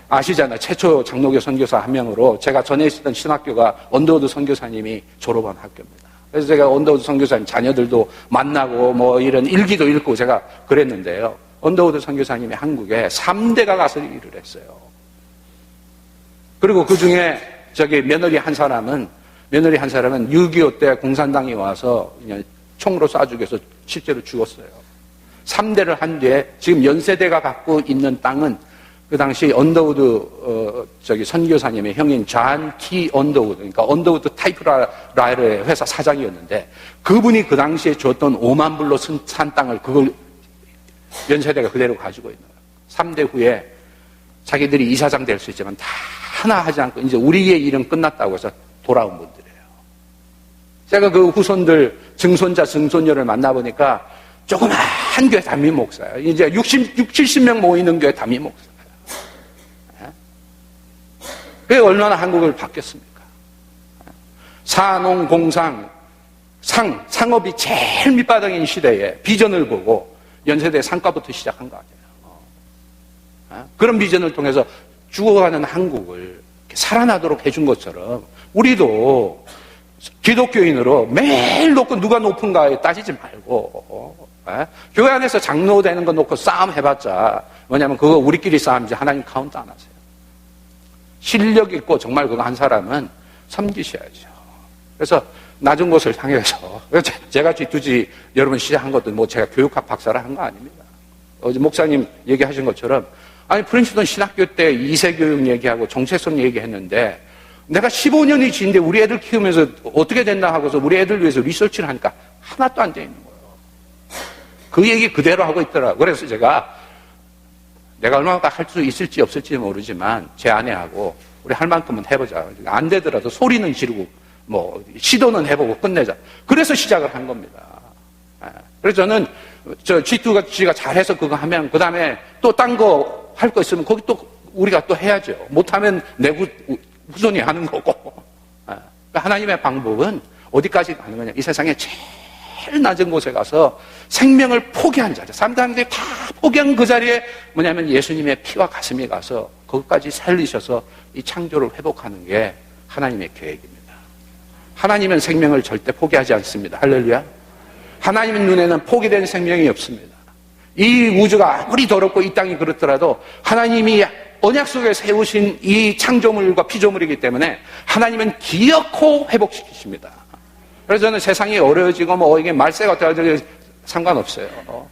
아시잖아요. 최초 장로교 선교사 한 명으로 제가 전에 있었던 신학교가 언더우드 선교사님이 졸업한 학교입니다. 그래서 제가 언더우드 선교사님 자녀들도 만나고 뭐 이런 일기도 읽고 제가 그랬는데요. 언더우드 선교사님이 한국에 3대가 가서 일을 했어요. 그리고 그 중에 며느리 한 사람은 6.25 때 공산당이 와서 그냥 총으로 쏴 죽여서 실제로 죽었어요. 3대를 한 뒤에 지금 연세대가 갖고 있는 땅은 그 당시 언더우드 선교사님의 형인 존 T. 언더우드, 그러니까 언더우드 타이프라이터의 회사 사장이었는데 그분이 그 당시에 줬던 5만 불로 산 땅을 그걸 연세대가 그대로 가지고 있는 거예요. 3대 후에 자기들이 이사장 될 수 있지만 다 하나 하지 않고 이제 우리의 일은 끝났다고 해서 돌아온 분들이에요. 제가 그 후손들, 증손자, 증손녀를 만나보니까 조그만 교회 담임 목사예요. 이제 70명 모이는 교회 담임 목사예요. 그게 얼마나 한국을 바뀌었습니까? 산농, 공상, 상업이 제일 밑바닥인 시대에 비전을 보고 연세대 상가부터 시작한 거 아니에요. 그런 비전을 통해서 죽어가는 한국을 살아나도록 해준 것처럼 우리도 기독교인으로 매일 놓고 누가 높은가에 따지지 말고 교회 안에서 장로 되는 거 놓고 싸움 해봤자 뭐냐면 그거 우리끼리 싸움이지 하나님 카운트 안 하세요. 실력 있고 정말 그거 한 사람은 섬기셔야죠. 그래서 낮은 곳을 향해서 제가 G2G 여러분 시작한 것도 뭐 제가 교육학 박사를 한 거 아닙니다. 어제 목사님 얘기하신 것처럼 아니 프린스턴 신학교 때 2세 교육 얘기하고 정체성 얘기했는데 내가 15년이 지인데 우리 애들 키우면서 어떻게 됐나 하고서 우리 애들 위해서 리서치를 하니까 하나도 안 돼 있는 거예요. 그 얘기 그대로 하고 있더라고요. 그래서 내가 얼마나 할 수 있을지 없을지 모르지만 제 아내하고 우리 할 만큼은 해보자. 안 되더라도 소리는 지르고 뭐 시도는 해보고 끝내자. 그래서 시작을 한 겁니다. 그래서 저는 G2G가 잘해서 그거 하면 그 다음에 또 딴 거 할 거 있으면 거기 또 우리가 또 해야죠. 못하면 내 후손이 하는 거고. 하나님의 방법은 어디까지 가는 거냐. 이 세상에 제일 낮은 곳에 가서 생명을 포기한 자리, 사람들이 다 포기한 그 자리에 뭐냐면 예수님의 피와 가슴이 가서 거기까지 살리셔서 이 창조를 회복하는 게 하나님의 계획입니다. 하나님은 생명을 절대 포기하지 않습니다. 할렐루야. 하나님의 눈에는 포기된 생명이 없습니다. 이 우주가 아무리 더럽고 이 땅이 그렇더라도 하나님이 언약 속에 세우신 이 창조물과 피조물이기 때문에 하나님은 기어코 회복시키십니다. 그래서 저는 세상이 어려워지고 뭐 이게 말세가 어떠하든 상관없어요.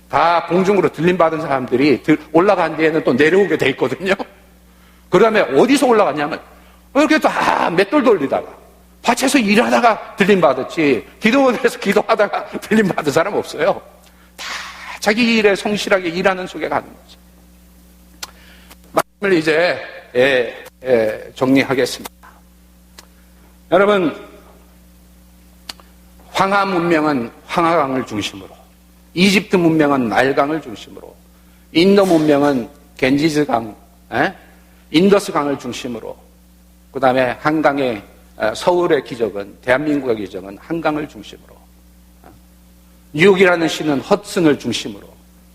다 공중으로 들림받은 사람들이 올라간 뒤에는 또 내려오게 돼 있거든요. 그 다음에 어디서 올라갔냐면 이렇게 또 맷돌 돌리다가 밭에서 일하다가 들림받았지 기도원에서 기도하다가 들림받은 사람 없어요. 다 자기 일에 성실하게 일하는 속에 가는 거죠. 말씀을 이제 정리하겠습니다. 여러분, 황하 문명은 황하강을 중심으로, 이집트 문명은 나일강을 중심으로, 인도 문명은 겐지스강, 인더스강을 중심으로, 그 다음에 한강의 서울의 기적은, 대한민국의 기적은 한강을 중심으로, 뉴욕이라는 시는 허슨을 중심으로,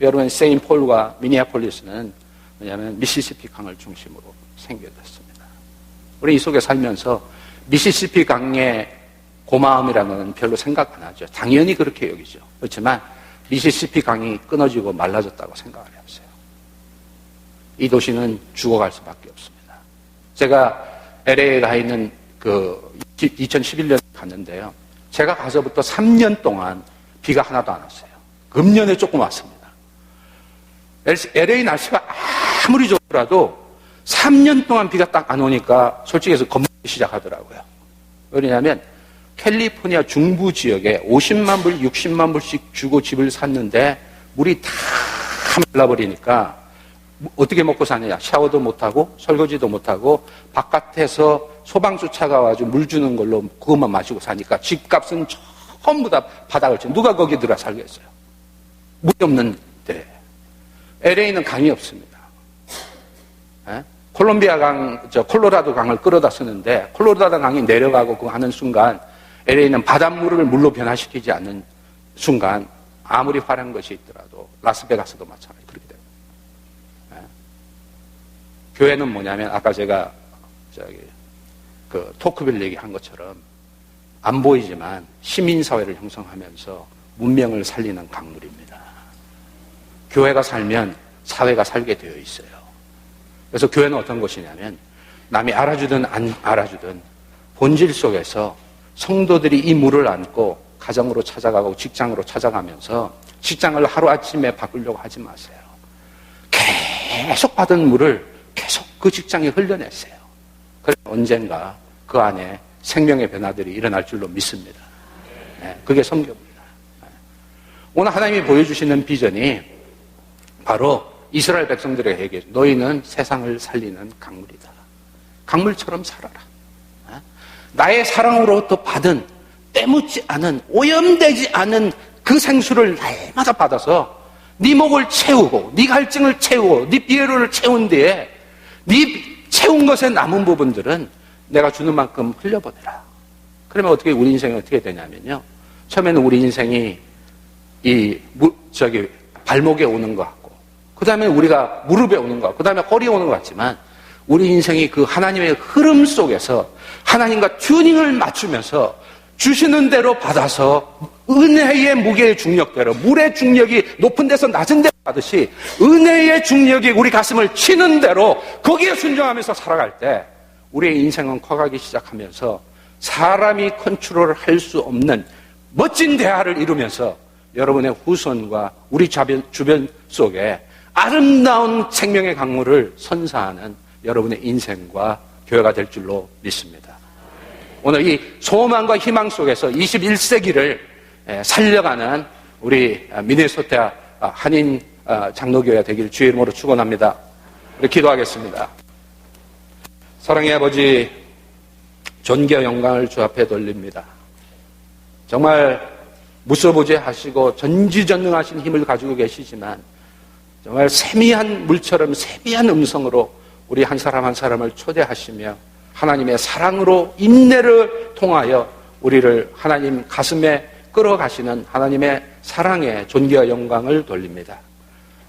여러분 세인폴과 미니애폴리스는 뭐냐면 미시시피 강을 중심으로 생겨났습니다. 우리 이 속에 살면서 미시시피 강의 고마움이라는 건 별로 생각 안 하죠. 당연히 그렇게 여기죠. 그렇지만 미시시피 강이 끊어지고 말라졌다고 생각을 해보세요. 이 도시는 죽어갈 수밖에 없습니다. 제가 LA에 가 있는 2011년에 갔는데요. 제가 가서부터 3년 동안 비가 하나도 안 왔어요. 금년에 조금 왔습니다. LA 날씨가 아무리 좋더라도 3년 동안 비가 딱 안 오니까 솔직히 해서 겁먹기 시작하더라고요. 왜냐하면 캘리포니아 중부 지역에 50만 불, 60만 불씩 주고 집을 샀는데 물이 다 말라버리니까 어떻게 먹고 사느냐. 샤워도 못하고 설거지도 못하고 바깥에서 소방수 차가 와가지고 물 주는 걸로 그것만 마시고 사니까 집값은 전부 다 바닥을 쳐. 누가 거기 들어 살겠어요. 물이 없는 데. LA는 강이 없습니다. 콜롬비아 강, 콜로라도 강을 끌어다 쓰는데 콜로라도 강이 내려가고 그거 하는 순간 LA는 바닷물을 물로 변화시키지 않는 순간 아무리 화려한 것이 있더라도 라스베가스도 마찬가지 그렇게 됩니다. 교회는 뭐냐면 아까 제가 토크빌 얘기한 것처럼 안 보이지만 시민사회를 형성하면서 문명을 살리는 강물입니다. 교회가 살면 사회가 살게 되어 있어요. 그래서 교회는 어떤 것이냐면 남이 알아주든 안 알아주든 본질 속에서 성도들이 이 물을 안고 가정으로 찾아가고 직장으로 찾아가면서 직장을 하루아침에 바꾸려고 하지 마세요. 계속 받은 물을 계속 그 직장에 흘려냈어요. 그래서 언젠가 그 안에 생명의 변화들이 일어날 줄로 믿습니다. 그게 성경입니다. 오늘 하나님이 보여주시는 비전이 바로 이스라엘 백성들에게 얘기해요. 너희는 세상을 살리는 강물이다. 강물처럼 살아라. 나의 사랑으로부터 받은 때묻지 않은, 오염되지 않은 그 생수를 날마다 받아서 네 목을 채우고 네 갈증을 채우고 네 피로를 채운 뒤에 네 채운 것에 남은 부분들은 내가 주는 만큼 흘려보내라. 그러면 어떻게 우리 인생이 어떻게 되냐면요, 처음에는 우리 인생이 발목에 오는 것 같고, 그 다음에 우리가 무릎에 오는 것 같고, 그 다음에 허리에 오는 것 같지만, 우리 인생이 그 하나님의 흐름 속에서 하나님과 튜닝을 맞추면서 주시는 대로 받아서 은혜의 무게의 중력대로, 물의 중력이 높은 데서 낮은 데로 가듯이 은혜의 중력이 우리 가슴을 치는 대로 거기에 순종하면서 살아갈 때 우리의 인생은 커가기 시작하면서 사람이 컨트롤을 할 수 없는 멋진 대화를 이루면서 여러분의 후손과 우리 주변 속에 아름다운 생명의 강물을 선사하는 여러분의 인생과 교회가 될 줄로 믿습니다. 오늘 이 소망과 희망 속에서 21세기를 살려가는 우리 미네소타 한인 장로교회가 되기를 주의 이름으로 축원합니다. 우리 기도하겠습니다. 사랑의 아버지, 존귀와 영광을 주 앞에 돌립니다. 정말 무소부재하시고 전지전능하신 힘을 가지고 계시지만 정말 세미한 물처럼 세미한 음성으로 우리 한 사람 한 사람을 초대하시며 하나님의 사랑으로 인내를 통하여 우리를 하나님 가슴에 끌어가시는 하나님의 사랑의 존귀와 영광을 돌립니다.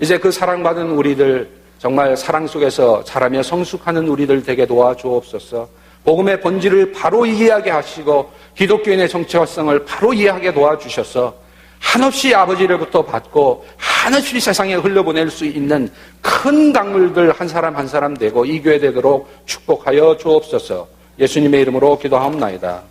이제 그 사랑받은 우리들, 정말 사랑 속에서 자라며 성숙하는 우리들 되게 도와주옵소서. 복음의 본질을 바로 이해하게 하시고 기독교인의 정체성을 바로 이해하게 도와주셔서 한없이 아버지로부터 받고 한없이 세상에 흘려보낼 수 있는 큰 강물들 한 사람 한 사람 되고 이 교회 되도록 축복하여 주옵소서. 예수님의 이름으로 기도하옵나이다.